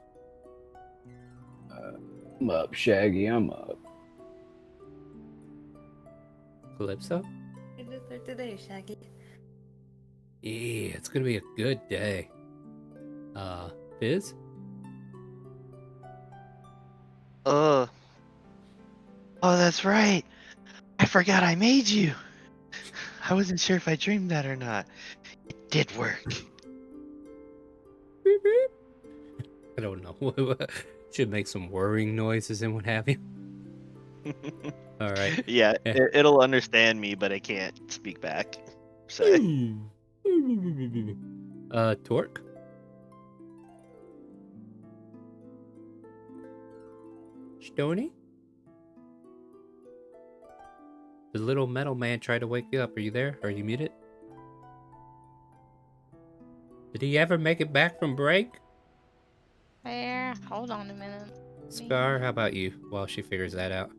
I'm up, Shaggy. I'm up. Calypso? It is for today, Shaggy. Yeah, it's gonna be a good day. Fizz? Oh, that's right. I forgot I made you. I wasn't sure if I dreamed that or not. It did work. Beep, beep. I don't know. Should make some whirring noises and what have you. All right. Yeah, Yeah. it'll understand me, but it can't speak back. Say. Torque? Stony? The little metal man tried to wake you up. Are you there? Are you muted? Did he ever make it back from break? Where? Hold on a minute. Scar, how about you while she figures that out?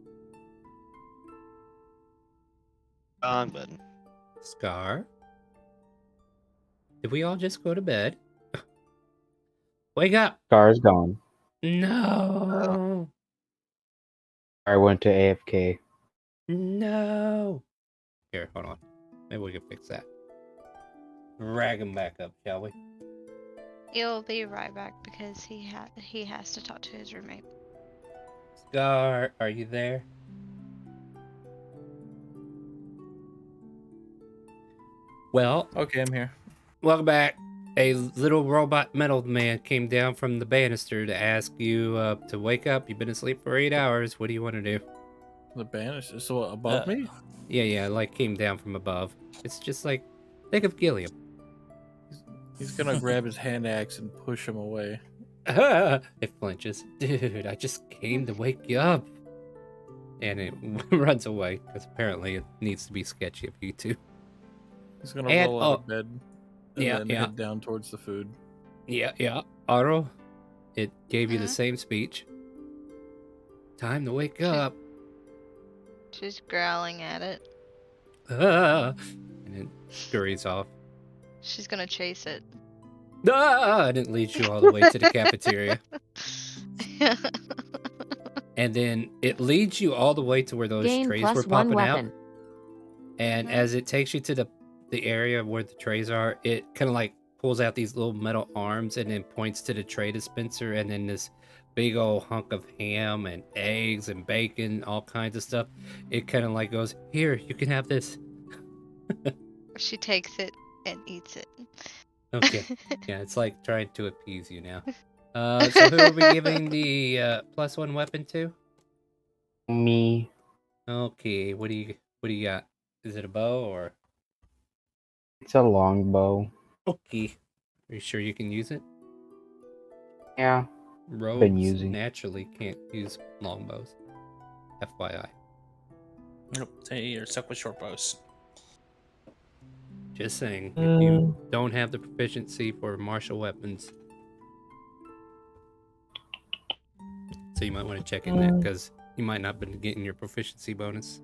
Wrong button. Scar? Did we all just go to bed? Wake up! Car's gone. No! I went to AFK. No! Here, hold on. Maybe we can fix that. Drag him back up, shall we? He'll be right back because he has to talk to his roommate. Scar, are you there? Well, Okay, I'm here. welcome back. A little robot metal man came down from the banister to ask you to wake up. You've been asleep for 8 hours. What do you want to do? The banister, so above me? Yeah, like came down from above. It's just like, think of Gilliam. He's gonna grab his hand axe and push him away. It flinches. Dude, I just came to wake you up. And it runs away because apparently it needs to be sketchy of you two. He's gonna And- roll out of bed and Yeah, then yeah. head down towards the food. Yeah. Otto, it gave you the Mhm. same speech. Time to wake Shit. up. She's growling at it. And it scurries off. She's gonna chase it. And it leads you all the way to the cafeteria. And then it leads you all the way to where those Gain trays were plus one popping out. weapon. And Mhm. as it takes you to the area where the trays are, it kind of like pulls out these little metal arms and then points to the tray dispenser, and then this big old hunk of ham and eggs and bacon, all kinds of stuff. It kind of like goes, "Here, you can have this." She takes it and eats it. Okay. Yeah, it's like trying to appease you now. So who are we giving the +1 weapon to? Me. Okay, what do you What do you got? Is it a bow or? It's a longbow. Okay. Are you sure you can use it? Yeah. Rogues using. naturally can't use longbows. FYI. Nope, you're stuck with short bows. Just saying, if you don't have the proficiency for martial weapons, so you might want to check in that because you might not be getting your proficiency bonus.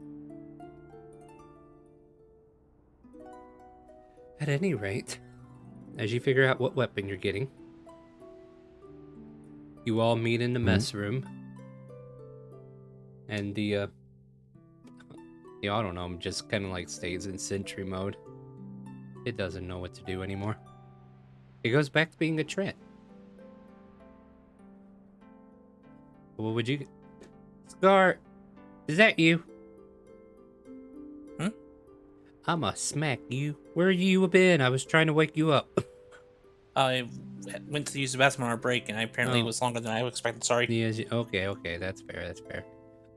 At any rate, as you figure out what weapon you're getting, you all meet in the mess room, and the autognome just kind of like stays in sentry mode. It doesn't know what to do anymore. It goes back to being a Trent. What would you... Scar, is that you? I'ma smack you. Where you been? I was trying to wake you up. I went to use the bathroom on our break, and apparently it was longer than I expected. Sorry. Okay, that's fair.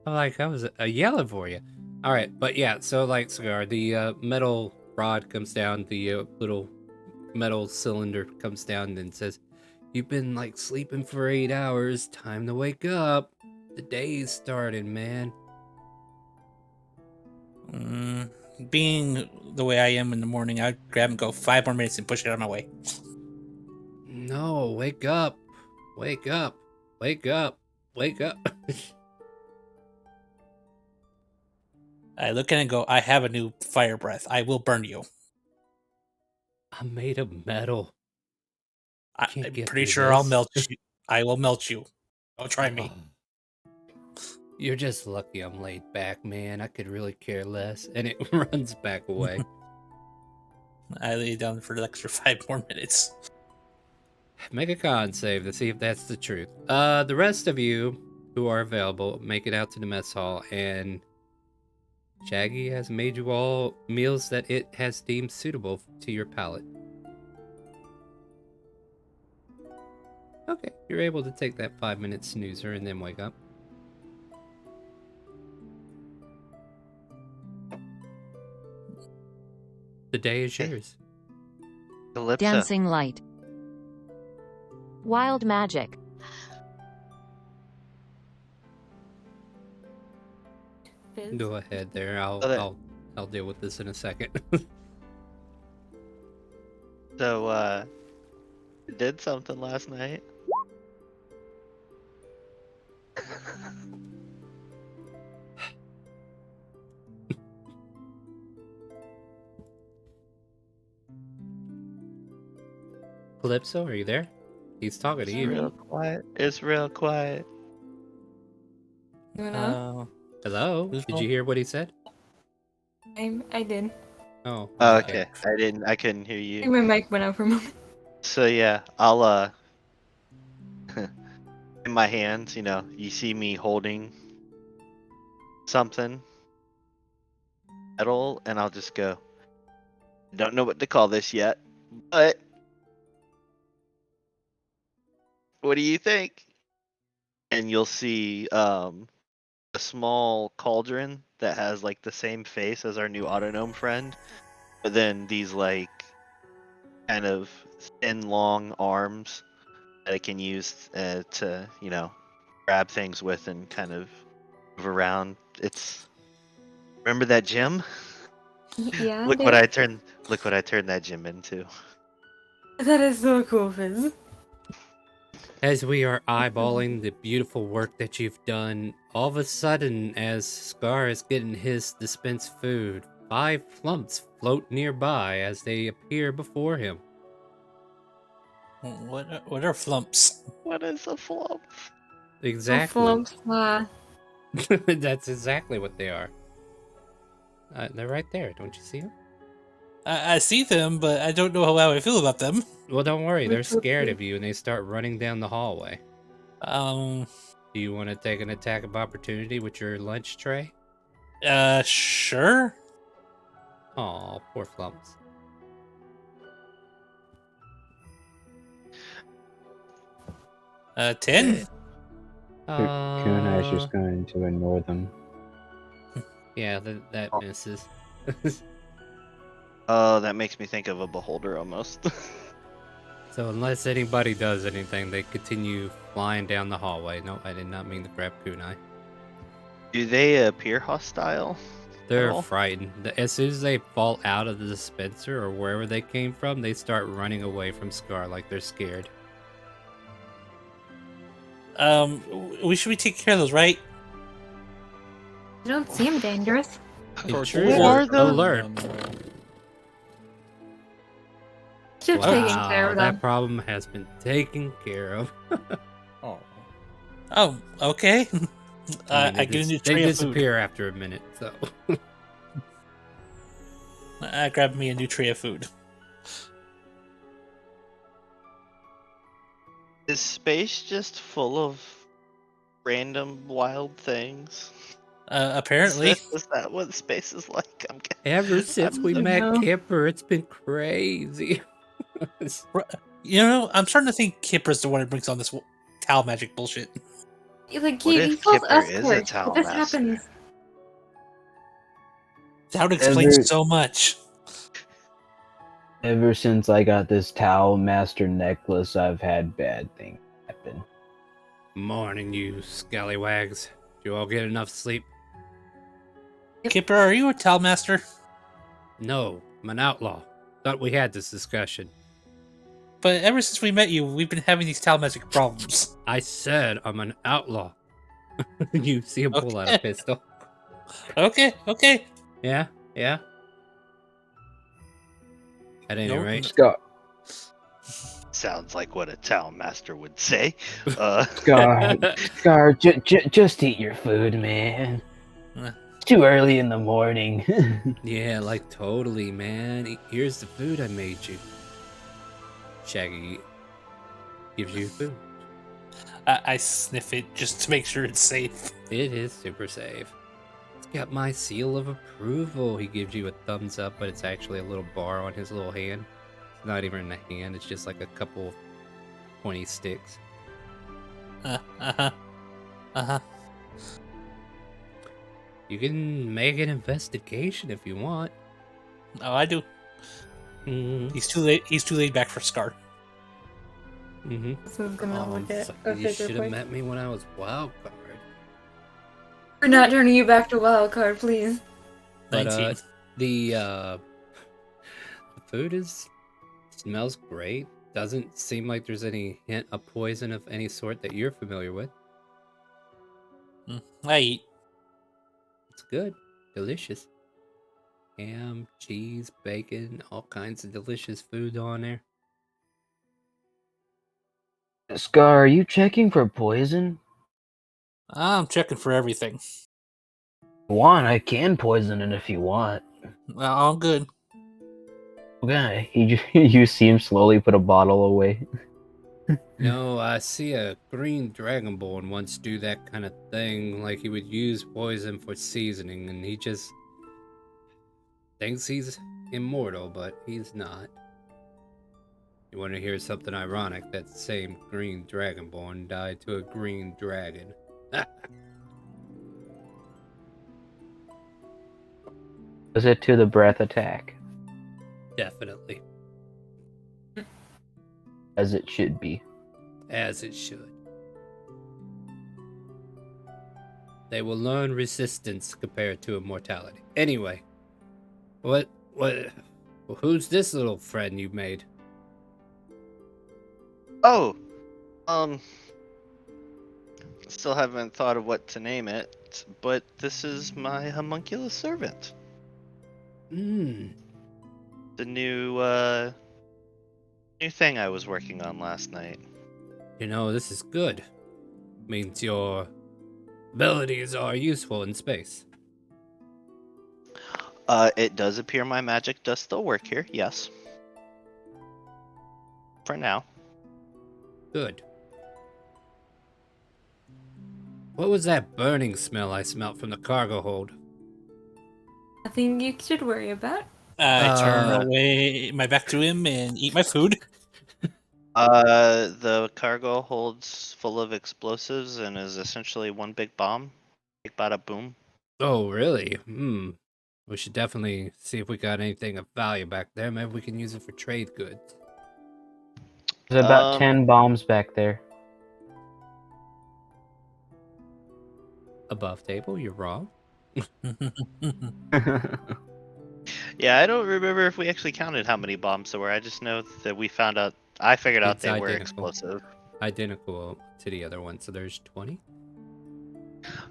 I was yelling for you. All right, but yeah, so like Cigar, the metal rod comes down, the little metal cylinder comes down and says, "You've been like sleeping for 8 hours. Time to wake up. The day's starting, man." Being the way I am in the morning, I'd grab and go 5 more minutes and push it out of my way. No, wake up. Wake up. Wake up. Wake up. I look at it and go, I have a new fire breath. I will burn you. I'm made of metal. I'm Can't get pretty through sure I'll this. melt you. I will melt you. Don't try me. You're just lucky I'm laid back, man. I could really care less. And it runs back away. I lay down for the extra 5 more minutes. Make a con save to see if that's the truth. The rest of you who are available, make it out to the mess hall, and Shaggy has made you all meals that it has deemed suitable to your palate. Okay, you're able to take that 5-minute snoozer and then wake up. The day is yours. Calypso. Dancing light. Wild magic. Go ahead there. I'll deal with this in a second. So, I did something last night. Calypso, are you there? He's talking to you. Real quiet. It's real quiet. Hello? Who's Did you hear what he said? I did. Oh, Oh, okay. I couldn't hear I think you. my mic went out for a moment. So yeah, I'll in my hands, you see me holding something metal, and I'll just go, I don't know what to call this yet, but what do you think? And you'll see a small cauldron that has like the same face as our new autognome friend, but then these like kind of thin long arms that I can use to grab things with and kind of move around. It's remember that gym? Yeah, Look what I turned that gym into. That is so cool, Fizz. As we are eyeballing the beautiful work that you've done, all of a sudden, as Scar is getting his dispensed food, 5 flumps float nearby as they appear before him. What are flumps? What is a flump? Exactly. Flumps. That's exactly what they are. They're right there. Don't you see them? I see them, but I don't know how I feel about them. Well, don't worry. They're scared of you, and they start running down the hallway. Do you want to take an attack of opportunity with your lunch tray? Sure. Aw, poor flumps. $10. Kuna is just going to ignore them. Yeah, that misses. Oh, that makes me think of a beholder almost. So unless anybody does anything, they continue flying down the hallway. No, I did not mean to grab kunai. Do they appear hostile? They're all? frightened. As soon as they fall out of the dispenser or wherever they came from, they start running away from Scar like they're scared. We should be taking care of those, right? You don't seem dangerous. Intruder Where are those? alert. Should have taken care Wow, of that them. problem has been taken care of. Oh. Oh, okay. I mean, I get a new they tray of food. disappear after a minute, so. I grabbed me a new tray of food. Is space just full of random wild things? Apparently. Is that what space is like? Ever since we met know. Kipper, it's been crazy. You know, I'm starting to think Kipper's the one who brings on this Tau magic bullshit. Like, What he if calls Kipper us is a cursed, Tau but this master? happens. That would explain Ever- so much. Ever since I got this Tau Master necklace, I've had bad things happen. Morning, you scallywags. Did you all get enough sleep? Kipper, are you a Tau master? No, I'm an outlaw. Thought we had this discussion. But ever since we met you, we've been having these Tau magic problems. I said I'm an outlaw. You see him pull out a pistol. Okay. Yeah. At any Nope. rate, Scar, Sounds like what a town master would say. Scar, just eat your food, man. Uh. It's too early in the morning. yeah, like totally, man. Here's the food I made you. Shaggy gives you food. I sniff it just to make sure it's safe. It is super safe. It's got my seal of approval. He gives you a thumbs up, but it's actually a little bar on his little hand. It's not even a hand, it's just like a couple pointy sticks. Uh-huh. You can make an investigation if you want. Oh, I do. Mm-hmm. He's too laid back for Scar. Mm-hmm. This is gonna look at You a figure should have quick. met me when I was wild card. We're not turning you back to wildcard, please. But 19. the food smells great. Doesn't seem like there's any hint of poison of any sort that you're familiar with. I eat. It's good, delicious. Ham, cheese, bacon, all kinds of delicious food on there. Scar, are you checking for poison? I'm checking for everything. I can poison it if you want. All good. Okay, you see him slowly put a bottle away. No, I see a green dragonborn once do that kind of thing, like he would use poison for seasoning, and he just thinks he's immortal, but he's not. You want to hear something ironic? That same green dragonborn died to a green dragon. Was it to the breath attack? Definitely. As it should be. As it should. They will learn resistance compared to immortality. Anyway, who's this little friend you made? Oh, still haven't thought of what to name it, but this is my homunculus servant. Hmm. The new thing I was working on last night. You know, this is good. Means your abilities are useful in space. It does appear my magic does still work here, yes. For now. Good. What was that burning smell I smelt from the cargo hold? Nothing you should worry about. I turn away my back to him and eat my food. The cargo holds full of explosives and is essentially one big bomb. Big bada boom. Oh, really? We should definitely see if we got anything of value back there. Maybe we can use it for trade goods. There's about Um, 10 bombs back there. Above table? You're wrong. Yeah, I don't remember if we actually counted how many bombs there were. I just know that we found out. I figured out It's they were identical. explosive. Identical to the other one. So there's 20.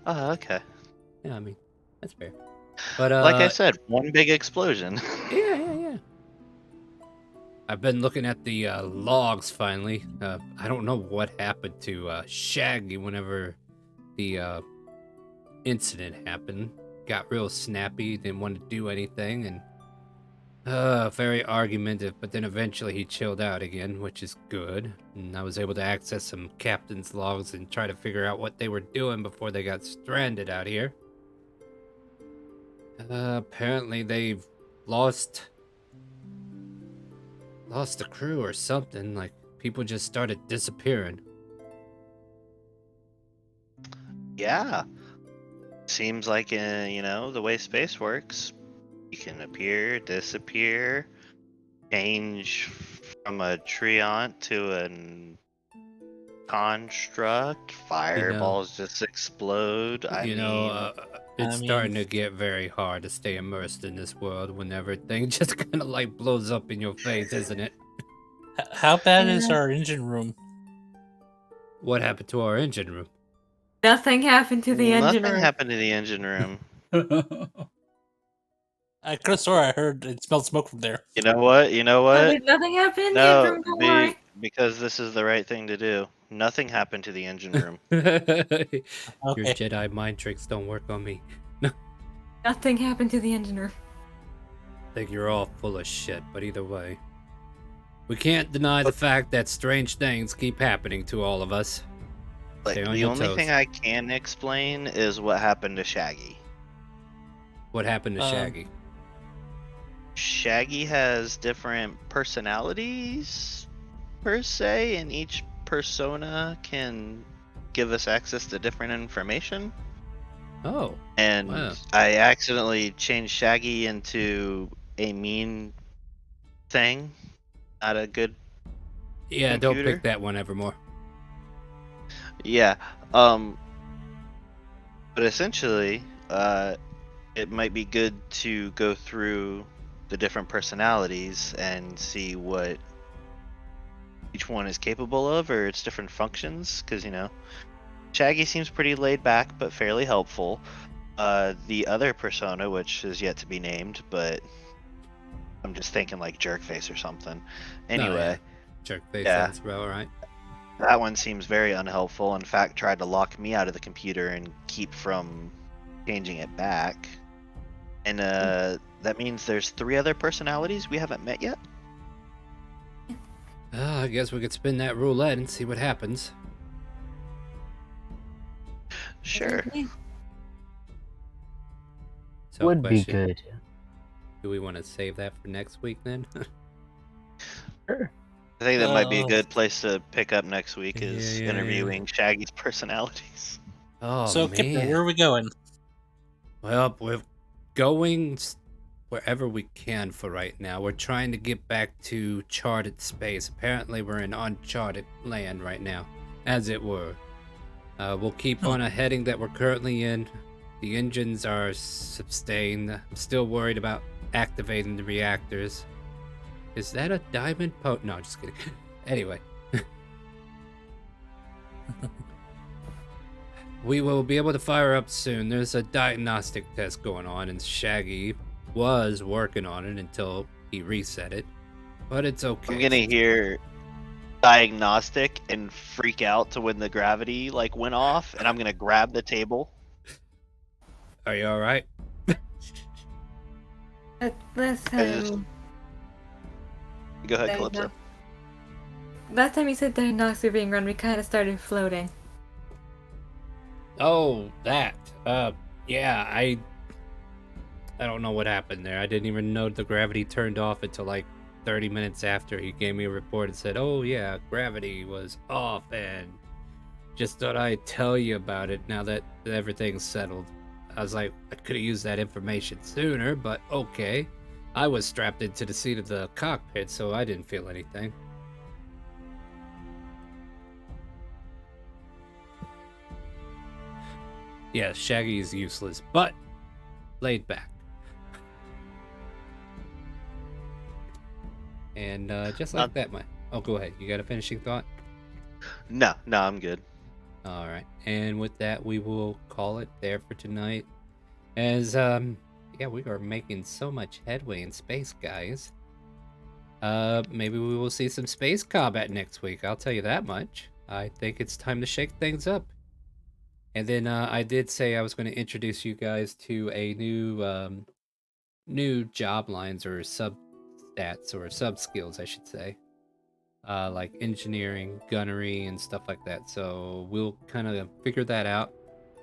Oh, okay. Yeah, I mean, that's fair. But Like I said, one big explosion. yeah. I've been looking at the logs finally. I don't know what happened to Shaggy whenever the incident happened. Got real snappy, didn't want to do anything, and very argumentative. But then eventually he chilled out again, which is good. And I was able to access some captain's logs and try to figure out what they were doing before they got stranded out here. Apparently they've lost the crew or something. Like, people just started disappearing. Yeah. Seems like, the way space works, you can appear, disappear, change from a treant to an construct, fireballs just explode. It's I mean- starting to get very hard to stay immersed in this world when everything just kind of like blows up in your face, isn't it? How bad is Yeah. our engine room? What happened to our engine room? Nothing happened to the engine Nothing room. happened to the engine room. I could have swore I heard it smelled smoke from there. You know what? Nothing happened. The engine No, room, don't worry. because this is the right thing to do. Nothing happened to the engine room. Your Okay. Jedi mind tricks don't work on me. Nothing happened to the engine room. I think you're all full of shit, but either way. We can't deny the fact that strange things keep happening to all of us. Like, Stay on the your only toes. thing I can explain is what happened to Shaggy. What happened to Um, Shaggy? Shaggy has different personalities, per se, and each persona can give us access to different information. Oh, And wow. I accidentally changed Shaggy into a mean thing, not a good. Yeah, Computer? don't pick that one evermore. Yeah. But essentially, it might be good to go through the different personalities and see what each one is capable of, or its different functions, because Shaggy seems pretty laid back but fairly helpful. The other persona, which is yet to be named, but I'm just thinking like Jerkface or something. Anyway, Jerkface Yeah. sounds about right. that one seems very unhelpful. In fact, tried to lock me out of the computer and keep from changing it back. And that means there's 3 other personalities we haven't met yet. I guess we could spin that roulette and see what happens. Sure. So, Would be question, good. do we want to save that for next week then? Sure. I think that might be a Oh. good place to pick up next week is Yeah. interviewing Shaggy's personalities. Oh, So, man. Kipper, where are we going? Well, we're going wherever we can for right now. We're trying to get back to charted space. Apparently, we're in uncharted land right now, as it were. We'll keep on a heading that we're currently in. The engines are sustained. I'm still worried about activating the reactors. Is that a diamond No, just kidding. Anyway. We will be able to fire up soon. There's a diagnostic test going on, and Shaggy was working on it until he reset it. But it's okay. I'm gonna hear diagnostic and freak out to when the gravity went off, and I'm gonna grab the table. Are you alright? Last I just- time, Go ahead, Diagno- Calypso. last time you said diagnostics were being run, we kind of started floating. Oh, that. Yeah, I don't know what happened there. I didn't even know the gravity turned off until like 30 minutes after he gave me a report and said, oh yeah, gravity was off, and just thought I'd tell you about it now that everything's settled. I was like, I could have used that information sooner, but okay. I was strapped into the seat of the cockpit, so I didn't feel anything. Yeah, Shaggy is useless, but laid back. And just like that, oh, go ahead. You got a finishing thought? No, I'm good. All right. And with that, we will call it there for tonight. As yeah, we are making so much headway in space, guys. Maybe we will see some space combat next week. I'll tell you that much. I think it's time to shake things up. And then I did say I was going to introduce you guys to a new job lines or sub stats or sub skills, I should say. Like engineering, gunnery, and stuff like that. So we'll kind of figure that out.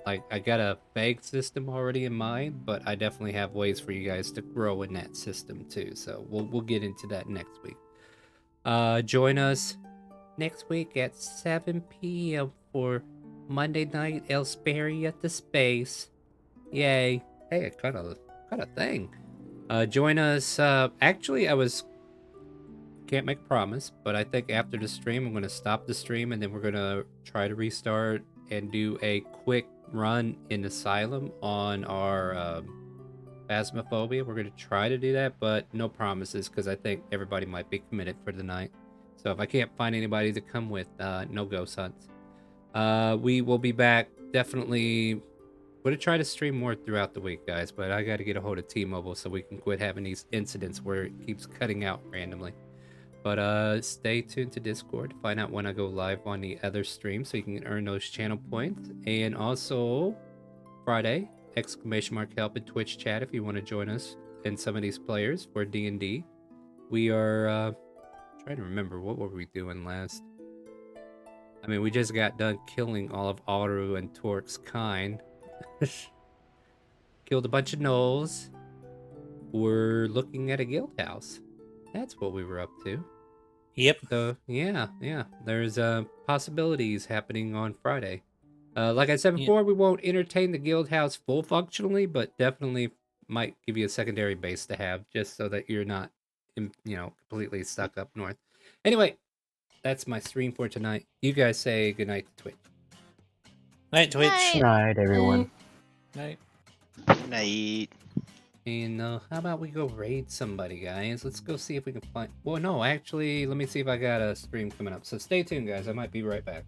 Like, I got a vague system already in mind, but I definitely have ways for you guys to grow in that system too. So we'll get into that next week. Join us next week at 7 p.m. for Monday night Elsparia at the space. Yay! Hey, kind of thing. Join us. Actually, can't make a promise, but I think after the stream, I'm going to stop the stream and then we're going to try to restart and do a quick run in Asylum on our Phasmophobia. We're going to try to do that, but no promises because I think everybody might be committed for the night. So if I can't find anybody to come with, no ghost hunts. We will be back definitely. We're going to try to stream more throughout the week, guys, but I got to get a hold of T-Mobile so we can quit having these incidents where it keeps cutting out randomly. But stay tuned to Discord to find out when I go live on the other stream so you can earn those channel points. And also, Friday, !help in Twitch chat if you want to join us and some of these players for D&D. We are trying to remember, what were we doing last? I mean, we just got done killing all of Auru and Torque's kind. Killed a bunch of gnolls. We're looking at a guild house. That's what we were up to. Yep. So yeah, there's possibilities happening on Friday. Like I said before, we won't entertain the guild house full functionally, but definitely might give you a secondary base to have, just so that you're not, completely stuck up north. Anyway, that's my stream for tonight. You guys say goodnight to Twitch. Night, Twitch. Night. Night, everyone. Night. Night. And how about we go raid somebody, guys? Let's go see if we can find... Well, no, actually, let me see if I got a stream coming up. So stay tuned, guys. I might be right back.